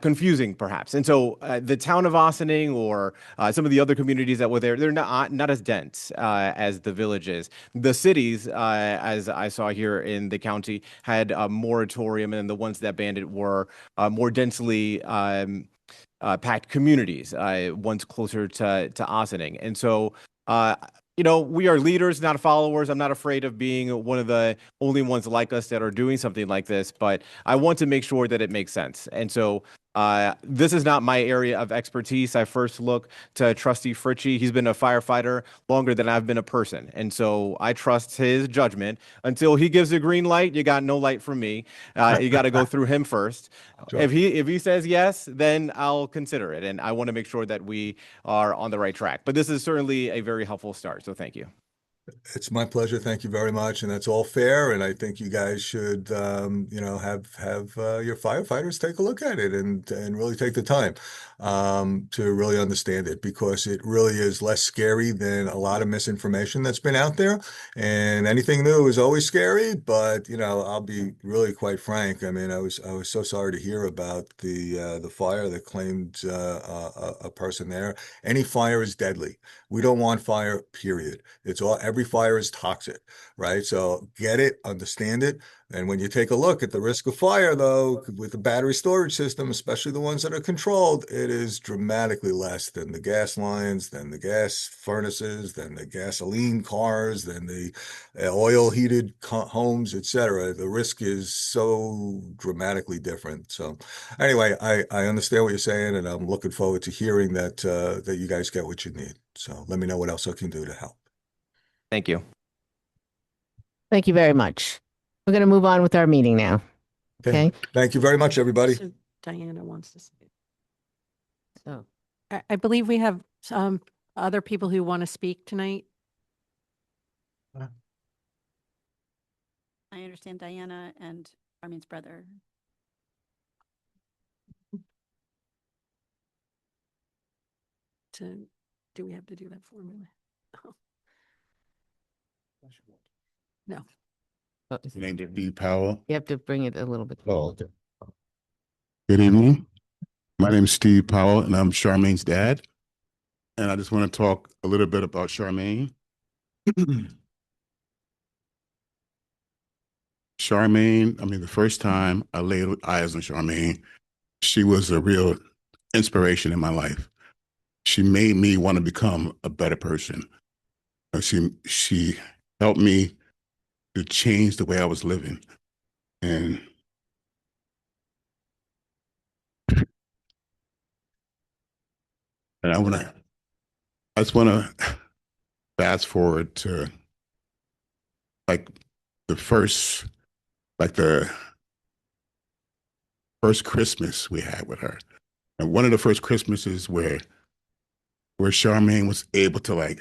confusing, perhaps. And so the town of Ossining or some of the other communities that were there, they're not as dense as the villages. The cities, as I saw here in the county, had a moratorium, and the ones that banned it were more densely packed communities, ones closer to Ossining. And so, we are leaders, not followers. I'm not afraid of being one of the only ones like us that are doing something like this, but I want to make sure that it makes sense. And so This is not my area of expertise. I first look to Trustee Fritchie. He's been a firefighter longer than I've been a person. And so I trust his judgment. Until he gives a green light, you got no light from me. You got to go through him first. Sure. If he says yes, then I'll consider it. And I want to make sure that we are on the right track. But this is certainly a very helpful start. So thank you. It's my pleasure. Thank you very much. And that's all fair. And I think you guys should, have your firefighters take a look at it and really take the time to really understand it, because it really is less scary than a lot of misinformation that's been out there. And anything new is always scary. But I'll be really quite frank. I mean, I was so sorry to hear about the fire that claimed a person there. Any fire is deadly. We don't want fire, period. Every fire is toxic, right? So get it, understand it. And when you take a look at the risk of fire, though, with the battery storage system, especially the ones that are controlled, it is dramatically less than the gas lines, than the gas furnaces, than the gasoline cars, than the oil heated homes, etc. The risk is so dramatically different. So anyway, I understand what you're saying, and I'm looking forward to hearing that you guys get what you need. So let me know what else I can do to help. Thank you. Thank you very much. We're going to move on with our meeting now. Okay. Thank you very much, everybody. So Diana wants to say. So I believe we have some other people who want to speak tonight. I understand Diana and Armin's brother. Do we have to do that formula? No. Your name is Steve Powell. you have to bring it a little bit. Oh, okay. Good evening. My name is Steve Powell, and I'm Charmaine's dad. And I just want to talk a little bit about Charmaine. Charmaine, I mean, the first time I laid eyes on Charmaine, she was a real inspiration in my life. She made me want to become a better person. She helped me to change the way I was living. And I just want to fast forward to like the first Christmas we had with her. And one of the first Christmases where Charmaine was able to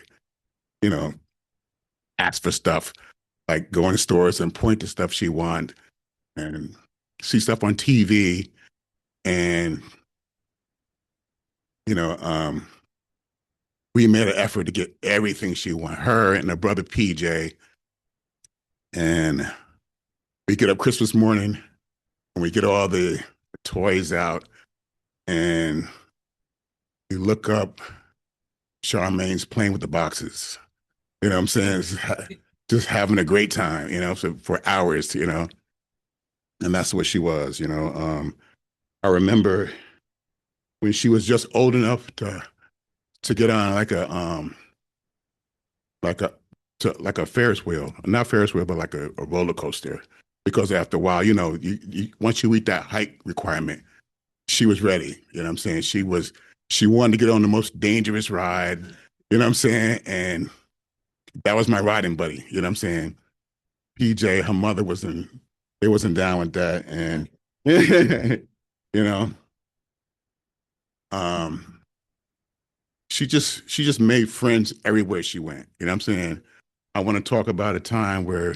ask for stuff, like go in stores and point to stuff she wanted and see stuff on TV. And, we made an effort to get everything she wanted, her and her brother PJ. And we get up Christmas morning and we get all the toys out and we look up, Charmaine's playing with the boxes. You know what I'm saying? Just having a great time, so for hours, and that's what she was, I remember when she was just old enough to get on like a Ferris wheel, not Ferris wheel, but like a roller coaster. Because after a while, once you reach that height requirement, she was ready. You know what I'm saying? She wanted to get on the most dangerous ride. You know what I'm saying? And that was my riding buddy. You know what I'm saying? PJ, her mother wasn't down with that. And, she just made friends everywhere she went. You know what I'm saying? I want to talk about a time where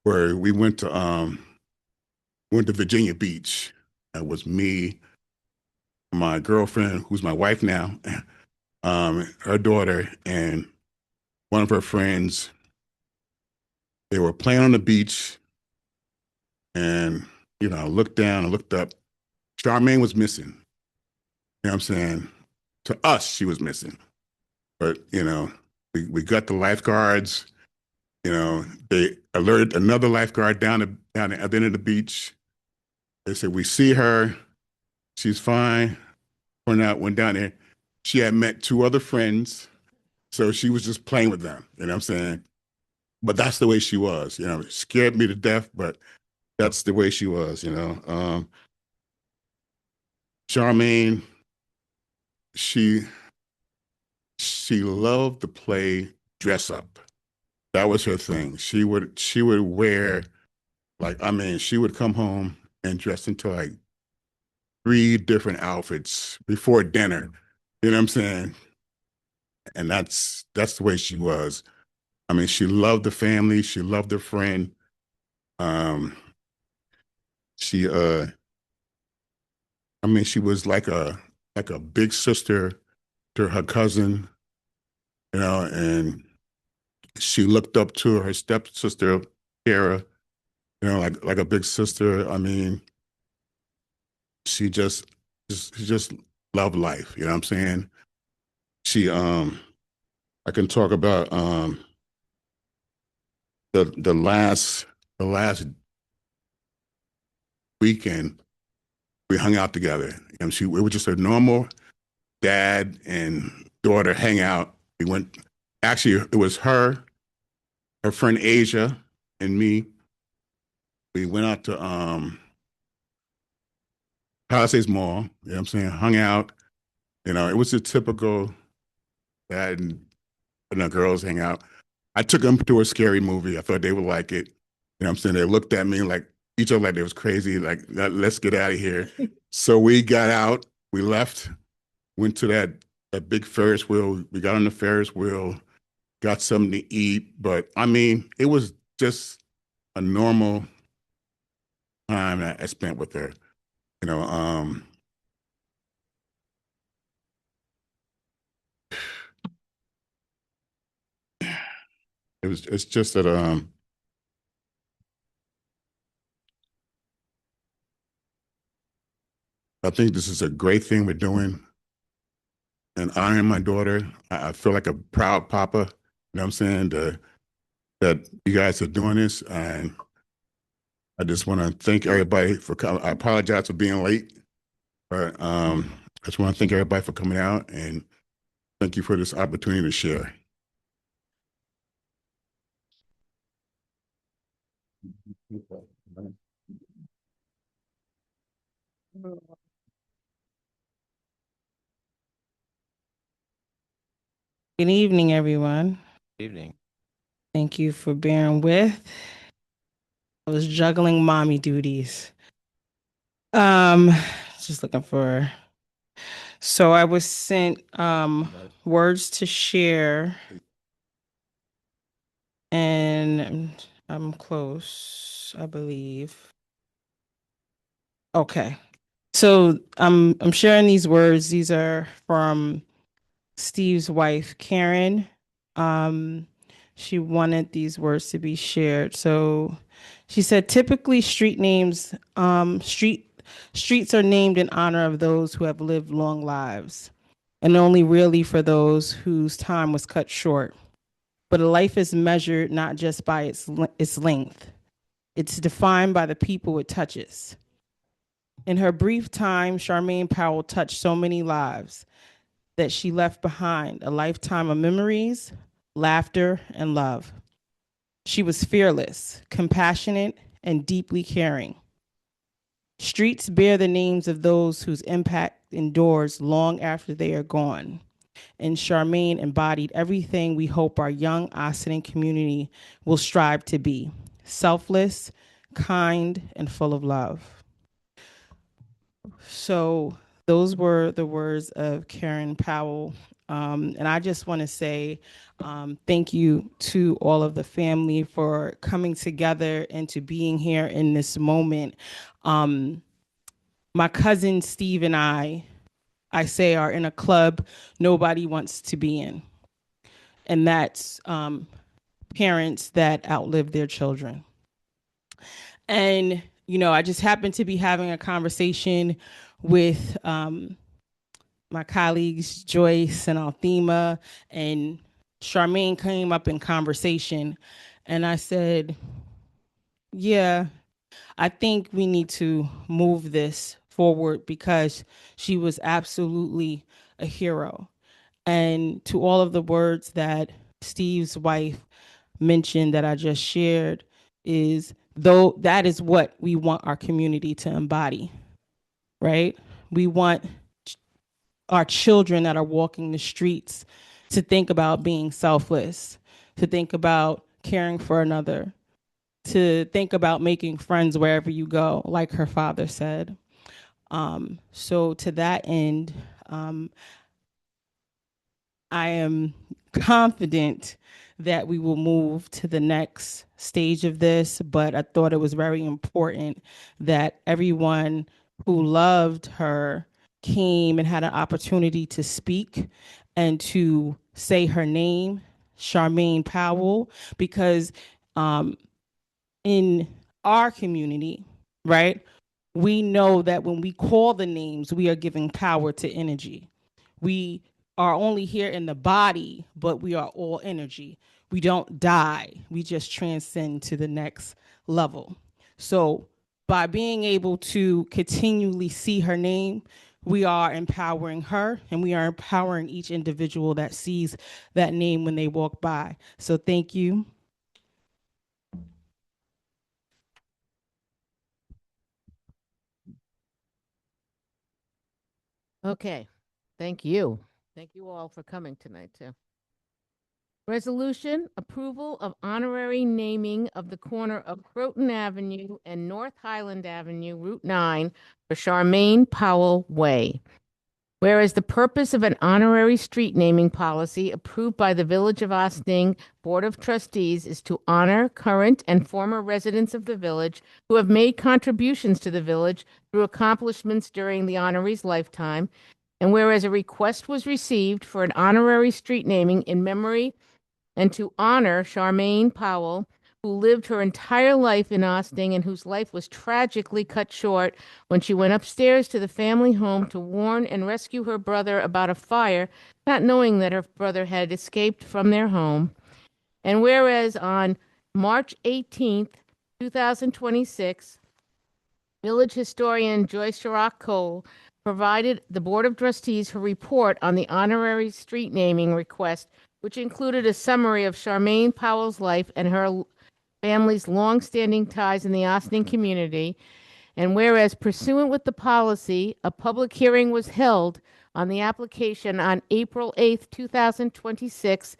we went to Virginia Beach. It was me, my girlfriend, who's my wife now, her daughter, and one of her friends. They were playing on the beach, and I looked down and looked up. Charmaine was missing. You know what I'm saying? To us, she was missing. But we got the lifeguards. They alerted another lifeguard down at the end of the beach. They said, "We see her. She's fine." Went down there. She had met two other friends, so she was just playing with them. You know what I'm saying? But that's the way she was. It scared me to death, but that's the way she was. Charmaine, she she loved to play dress up. That was her thing. She would wear like, I mean, she would come home and dress into like 3 different outfits before dinner. You know what I'm saying? And that's the way she was. I mean, she loved the family. She loved her friend. Um, she I mean, she was like a big sister to her cousin, and she looked up to her stepsister, Kara, like a big sister. I mean, she just loved life. You know what I'm saying? She I can talk about the last weekend we hung out together. And it was just a normal dad and daughter hangout. We went, actually, it was her friend Asia, and me. We went out to Palisades Mall, you know what I'm saying? Hung out. It was a typical dad and the girls hang out. I took them to a scary movie. I thought they would like it. You know what I'm saying? They looked at me like each other like they was crazy, like, let's get out of here. So we got out, we left, went to that big Ferris wheel. We got on the Ferris wheel, got something to eat. But I mean, it was just a normal time that I spent with her. You know, it's just that I think this is a great thing we're doing and honoring my daughter. I feel like a proud papa. You know what I'm saying? That you guys are doing this, and I just want to thank everybody for coming. I apologize for being late, but I just want to thank everybody for coming out and thank you for this opportunity to share. Good evening, everyone. Evening. Thank you for bearing with. I was juggling mommy duties. Just looking for. So I was sent words to share, and I'm close, I believe. Okay. So I'm sharing these words. These are from Steve's wife, Karen. She wanted these words to be shared. So she said, typically streets are named in honor of those who have lived long lives, and only really for those whose time was cut short. But a life is measured not just by its length. It's defined by the people it touches. In her brief time, Charmaine Powell touched so many lives that she left behind a lifetime of memories, laughter, and love. She was fearless, compassionate, and deeply caring. Streets bear the names of those whose impact endures long after they are gone. And Charmaine embodied everything we hope our young Ossining community will strive to be: selfless, kind, and full of love. So those were the words of Karen Powell. And I just want to say thank you to all of the family for coming together and to being here in this moment. My cousin Steve and I say, are in a club nobody wants to be in. And that's parents that outlive their children. And, I just happened to be having a conversation with my colleagues, Joyce and Althema, and Charmaine came up in conversation. And I said, yeah, I think we need to move this forward because she was absolutely a hero. And to all of the words that Steve's wife mentioned that I just shared, is though that is what we want our community to embody, right? We want our children that are walking the streets to think about being selfless, to think about caring for another, to think about making friends wherever you go, like her father said. So to that end, I am confident that we will move to the next stage of this, but I thought it was very important that everyone who loved her came and had an opportunity to speak and to say her name, Charmaine Powell, because in our community, right, we know that when we call the names, we are giving power to energy. We are only here in the body, but we are all energy. We don't die. We just transcend to the next level. So by being able to continually see her name, we are empowering her and we are empowering each individual that sees that name when they walk by. So thank you. Okay, thank you. Thank you all for coming tonight, too. Resolution, approval of honorary naming of the corner of Croton Avenue and North Highland Avenue, Route 9, for Charmaine Powell Way. Whereas the purpose of an honorary street naming policy approved by the Village of Ossining Board of Trustees is to honor current and former residents of the village who have made contributions to the village through accomplishments during the honoree's lifetime. And whereas a request was received for an honorary street naming in memory and to honor Charmaine Powell, who lived her entire life in Ossining and whose life was tragically cut short when she went upstairs to the family home to warn and rescue her brother about a fire, not knowing that her brother had escaped from their home. And whereas on March 18th, 2026, Village historian Joyce Chirac Cole provided the Board of Trustees her report on the honorary street naming request, which included a summary of Charmaine Powell's life and her family's long-standing ties in the Ossining community. And whereas pursuant with the policy, a public hearing was held on the application on April 8th, 2026,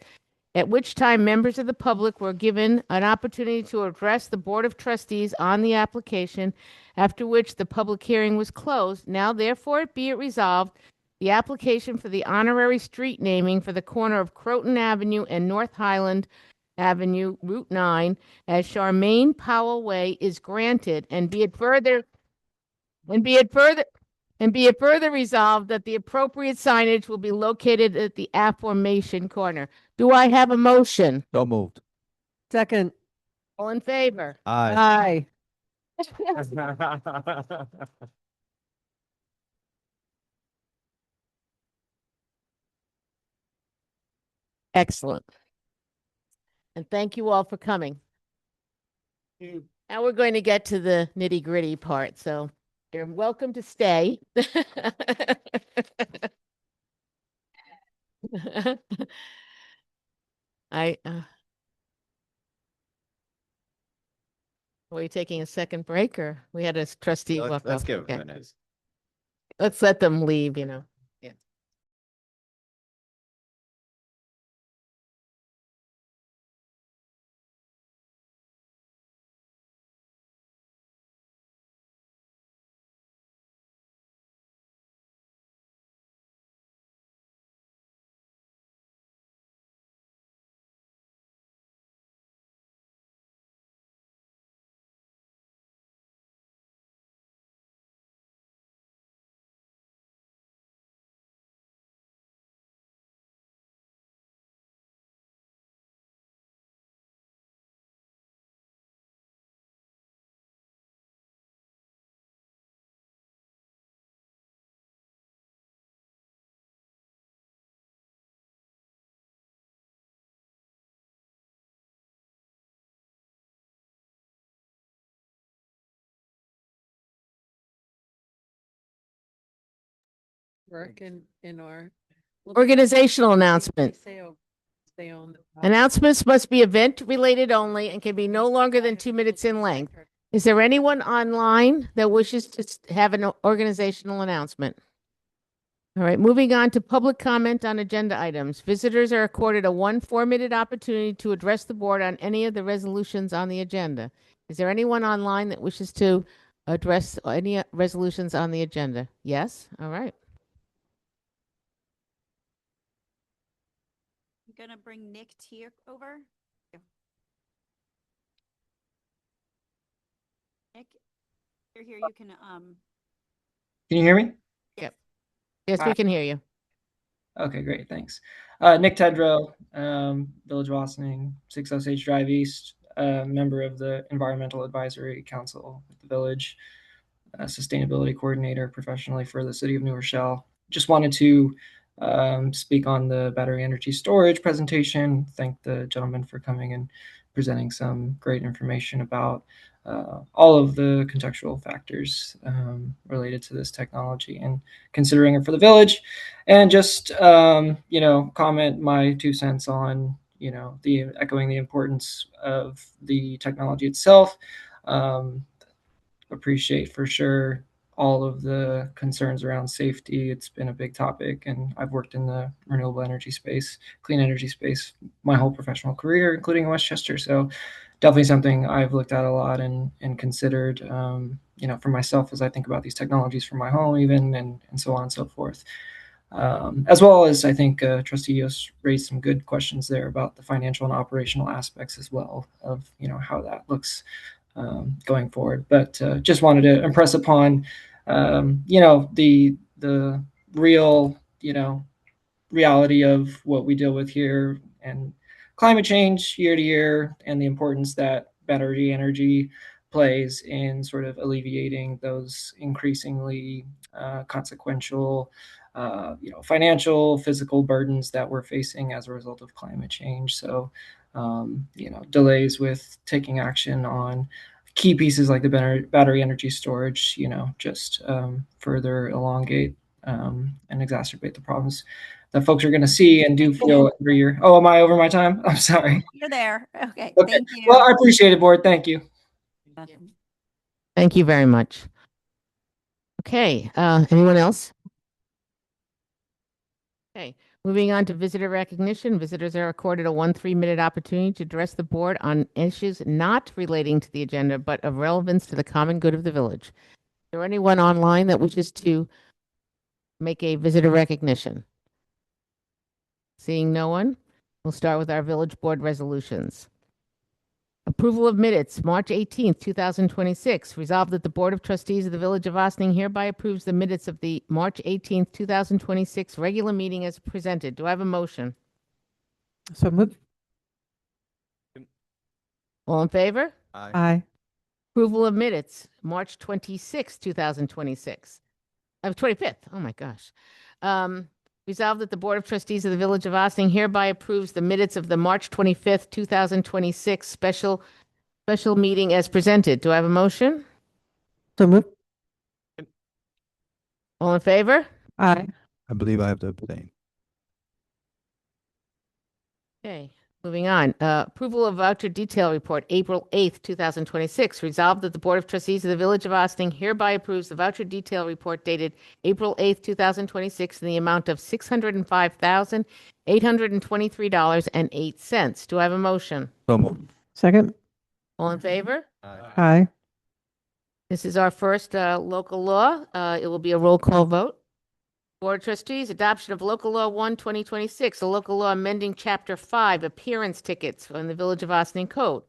at which time members of the public were given an opportunity to address the Board of Trustees on the application, after which the public hearing was closed. Now therefore be it resolved, the application for the honorary street naming for the corner of Croton Avenue and North Highland Avenue, Route 9, as Charmaine Powell Way is granted, and be it further resolved that the appropriate signage will be located at the aforementioned corner. Do I have a motion? So moved. Second. All in favor? Aye. Excellent. And thank you all for coming. Now we're going to get to the nitty-gritty part, so you're welcome to stay. Were you taking a second break, or we had a trustee walk Let's off? give Okay. it a minute. Let's let them leave, you know. Yeah. Work in our Organizational announcement. Stay on the. Announcements must be event-related only and can be no longer than 2 minutes in length. Is there anyone online that wishes to have an organizational announcement? All right, moving on to public comment on agenda items. Visitors are accorded a 4-minute opportunity to address the board on any of the resolutions on the agenda. Is there anyone online that wishes to address any resolutions on the agenda? Yes? All right. I'm gonna bring Nick Tier over. Nick, you're here. You can Can you hear me? Yep. Yes, Hi. we can hear you. Okay, great. Thanks. Nick Tedrow, Village of Ossining, 6 Osage Drive East, member of the Environmental Advisory Council at the village, sustainability coordinator professionally for the city of New Rochelle. Just wanted to speak on the battery energy storage presentation. Thank the gentleman for coming and presenting some great information about all of the contextual factors related to this technology and considering it for the village. And just, comment my 2 cents on, the echoing the importance of the technology itself. Appreciate for sure all of the concerns around safety. It's been a big topic, and I've worked in the renewable energy space, clean energy space, my whole professional career, including in Westchester. So definitely something I've looked at a lot and considered, for myself as I think about these technologies for my home, even and so on and so forth. As well as I think Trustee Yost raised some good questions there about the financial and operational aspects as well of how that looks going forward. But just wanted to impress upon the real reality of what we deal with here and climate change year to year and the importance that battery energy plays in sort of alleviating those increasingly consequential financial, physical burdens that we're facing as a result of climate change. So, delays with taking action on key pieces like the battery energy storage, just further elongate and exacerbate the problems that folks are going to see and do feel every year. Oh, am I over my time? I'm sorry. You're there. Okay, Okay. thank you. Well, I appreciate it, board. Thank you. Thank you very much. Okay, anyone else? Okay, moving on to visitor recognition. Visitors are accorded a 3-minute opportunity to address the board on issues not relating to the agenda, but of relevance to the common good of the village. Is there anyone online that wishes to make a visitor recognition? Seeing no one, we'll start with our village board resolutions. Approval of minutes, March 18th, 2026. Resolved that the Board of Trustees of the Village of Ossining hereby approves the minutes of the March 18th, 2026 regular meeting as presented. Do I have a motion? So moved. All in favor? Aye. Approval of minutes, March 26th, 2026. 25th. Oh my gosh. Resolved that the Board of Trustees of the Village of Ossining hereby approves the minutes of the March 25th, 2026 special meeting as presented. Do I have a motion? So moved. All in favor? Aye. I believe I have to abstain. Okay, moving on. Approval of voucher detail report, April 8th, 2026. Resolved that the Board of Trustees of the Village of Ossining hereby approves the voucher detail report dated April 8th, 2026 in the amount of $605,823.08. Do I have a motion? So moved. Second. All in favor? Aye. This is our first local law. It will be a roll call vote. Board of Trustees, adoption of Local Law 1/2026, a local law amending Chapter 5, appearance tickets in the Village of Ossining Code.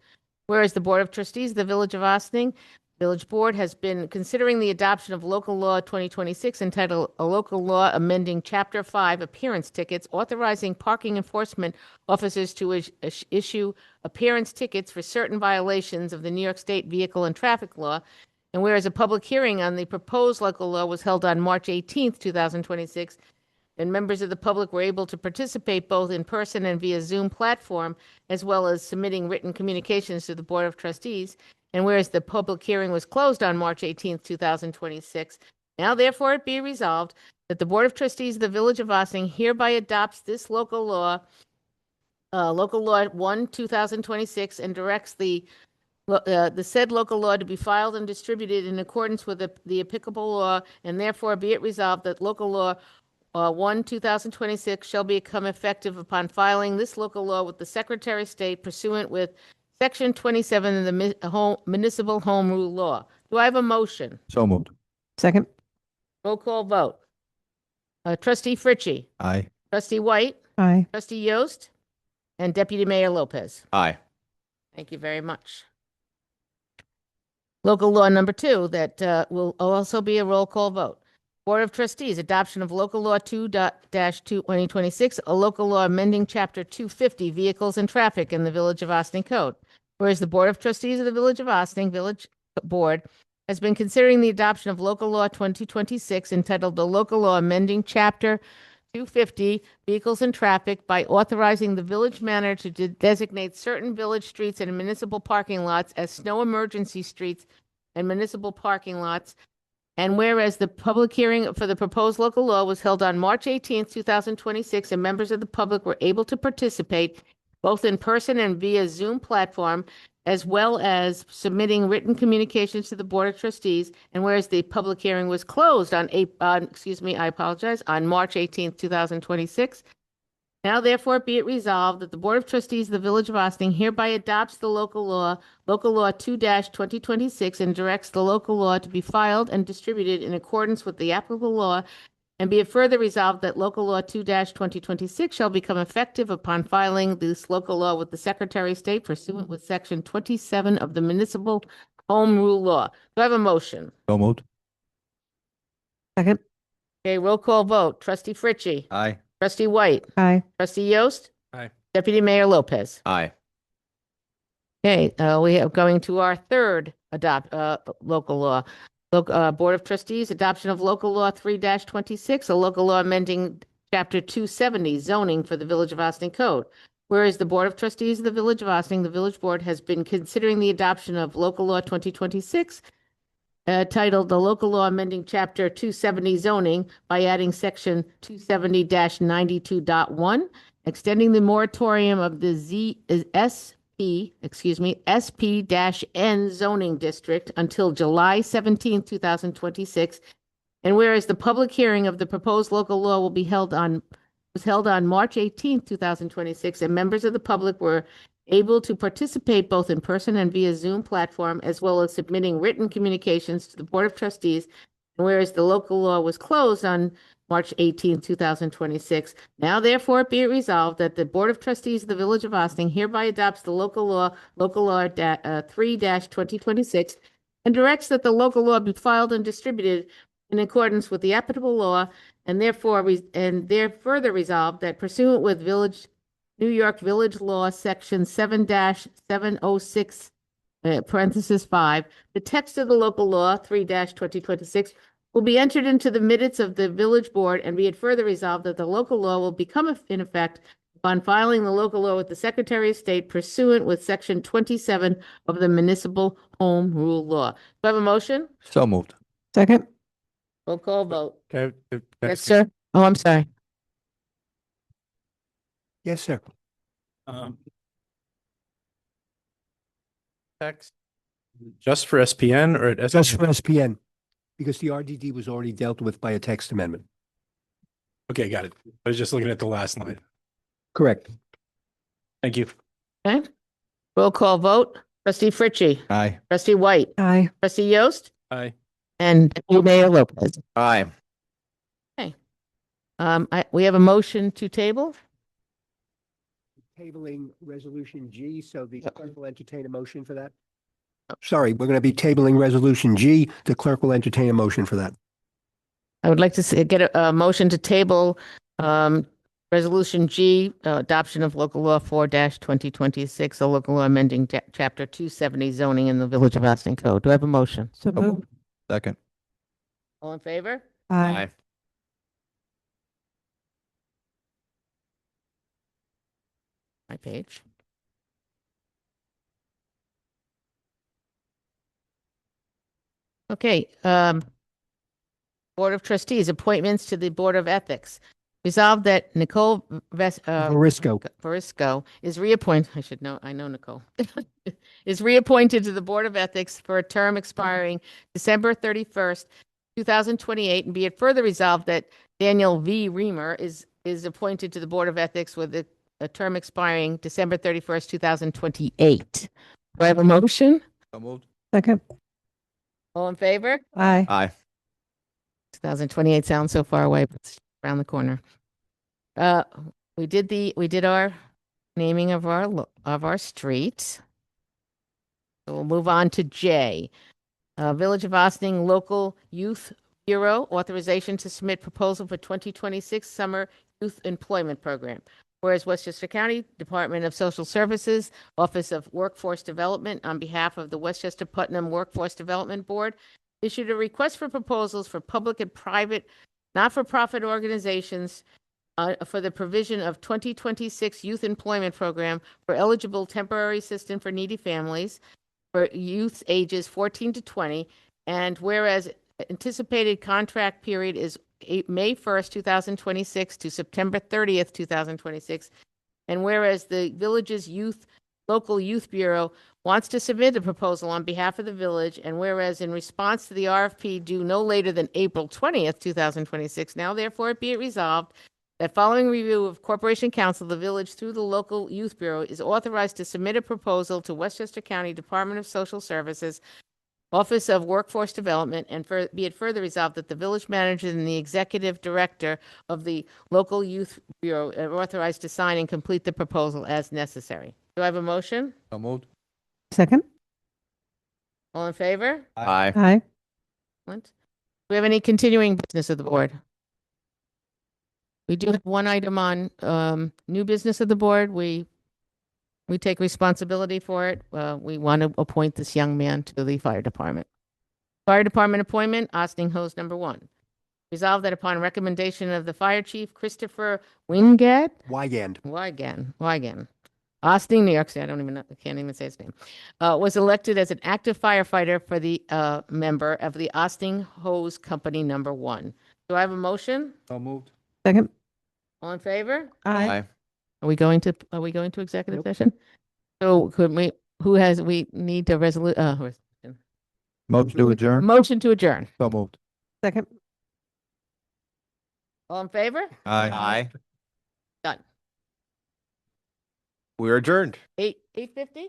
Whereas the Board of Trustees of the Village of Ossining, Village Board has been considering the adoption of Local Law 2026 entitled A Local Law Amending Chapter 5, appearance tickets, authorizing parking enforcement officers to issue appearance tickets for certain violations of the New York State Vehicle and Traffic Law. And whereas a public hearing on the proposed local law was held on March 18th, 2026, and members of the public were able to participate both in person and via Zoom platform, as well as submitting written communications to the Board of Trustees. And whereas the public hearing was closed on March 18th, 2026, now therefore it be resolved that the Board of Trustees of the Village of Ossining hereby adopts this local law, Local Law 1/2026, and directs the the said local law to be filed and distributed in accordance with the applicable law, and therefore be it resolved that local law 1/2026 shall become effective upon filing this local law with the Secretary of State pursuant with Section 27 of the Municipal Home Rule Law. Do I have a motion? So moved. Second. Roll call vote. Trustee Fritchie. Aye. Trustee White. Aye. Trustee Yost. And Deputy Mayor Lopez. Aye. Thank you very much. Local law number 2, that will also be a roll call vote. Board of Trustees, adoption of local law 2-2026, a local law amending chapter 250, vehicles and traffic in the Village of Ossining Code. Whereas the Board of Trustees of the Village of Ossining Village Board has been considering the adoption of local law 2026 entitled the local law amending chapter 250, vehicles and traffic, by authorizing the village manager to designate certain village streets and municipal parking lots as snow emergency streets and municipal parking lots. And whereas the public hearing for the proposed local law was held on March 18th, 2026, and members of the public were able to participate both in person and via Zoom platform, as well as submitting written communications to the Board of Trustees. And whereas the public hearing was closed on March 18th, 2026. Now therefore be it resolved that the Board of Trustees of the Village of Ossining hereby adopts the local law 2-2026, and directs the local law to be filed and distributed in accordance with the applicable law. And be it further resolved that local law 2-2026 shall become effective upon filing this local law with the Secretary of State pursuant with Section 27 of the Municipal Home Rule Law. Do I have a motion? So moved. Second. Okay, roll call vote. Trustee Fritchie. Aye. Trustee White. Aye. Trustee Yost. Aye. Deputy Mayor Lopez. Aye. Okay, we are going to our third local law. Board of Trustees, adoption of local law 3-26, a local law amending chapter 270, zoning for the Village of Ossining Code. Whereas the Board of Trustees of the Village of Ossining, the Village Board, has been considering the adoption of local law 2026, titled the local law amending chapter 270 zoning by adding section 270-92.1, extending the moratorium of the SP-N zoning district until July 17, 2026. And whereas the public hearing of the proposed local law was held on March 18, 2026, and members of the public were able to participate both in person and via Zoom platform, as well as submitting written communications to the Board of Trustees. And whereas the local law was closed on March 18, 2026. Now therefore be it resolved that the Board of Trustees of the Village of Ossining hereby adopts the local law 3-2026, and directs that the local law be filed and distributed in accordance with the applicable law, and therefore further resolved that pursuant with New York Village Law Section 7-706 parenthesis 5, the text of the local law 3-2026 will be entered into the minutes of the village board, and be it further resolved that the local law will become in effect upon filing the local law with the Secretary of State pursuant with Section 27 of the Municipal Home Rule Law. Do I have a motion? So moved. Second. Roll call vote. Okay. Yes, sir. Oh, I'm sorry. Yes, sir. Text just for SPN or Just for SPN, because the RDD was already dealt with by a text amendment. Okay, got it. I was just looking at the last line. Correct. Thank you. Okay. Roll call vote. Trustee Fritchie. Aye. Trustee White. Aye. Trustee Yost. Aye. And Deputy Mayor Lopez. Aye. Okay. We have a motion to table. Tabling resolution G, so the clerk will entertain a motion for that. Sorry, we're going to be tabling resolution G. The clerk will entertain a motion for that. I would like to get a motion to table Resolution G, adoption of local law 4-2026, a local law amending chapter 270 zoning in the Village of Ossining Code. Do I have a motion? So moved. Second. All in favor? Aye. My page. Okay, Board of Trustees, appointments to the Board of Ethics. Resolved that Nicole Varisco. is reappointed, I know Nicole, is reappointed to the Board of Ethics for a term expiring December 31st, 2028, and be it further resolved that Daniel V. Reamer is appointed to the Board of Ethics with a term expiring December 31st, 2028. Do I have a motion? So moved. Second. All in favor? Aye. Aye. 2028 sounds so far away, but it's around the corner. We did our naming of our streets. So we'll move on to J. Village of Ossining Local Youth Bureau authorization to submit proposal for 2026 Summer Youth Employment Program. Whereas Westchester County Department of Social Services, Office of Workforce Development, on behalf of the Westchester Putnam Workforce Development Board, issued a request for proposals for public and private not-for-profit organizations for the provision of 2026 Youth Employment Program for eligible temporary assistance for needy families for youth ages 14 to 20. And whereas anticipated contract period is May 1st, 2026 to September 30th, 2026. And whereas the village's local youth bureau wants to submit a proposal on behalf of the village, and whereas in response to the RFP due no later than April 20th, 2026, now therefore it be it resolved that following review of Corporation Council, the village through the local youth bureau is authorized to submit a proposal to Westchester County Department of Social Services, Office of Workforce Development, and be it further resolved that the village manager and the executive director of the local youth bureau are authorized to sign and complete the proposal as necessary. Do I have a motion? So moved. Second. All in favor? Aye. Aye. Excellent. Do we have any continuing business of the board? We do have one item on new business of the board. We take responsibility for it. We want to appoint this young man to the fire department. Fire department appointment, Ossining Hose number 1. Resolved that upon recommendation of the fire chief, Christopher Wingate, Wygand, Ossining, New York City, I can't even say his name, was elected as an active firefighter for the member of the Ossining Hose Company number 1. Do I have a motion? So moved. Second. All in favor? Aye. Are we going to executive session? So we need a resolution. Motion to adjourn. Motion to adjourn. So moved. Second. All in favor? Aye. Done. We're adjourned. 8:50?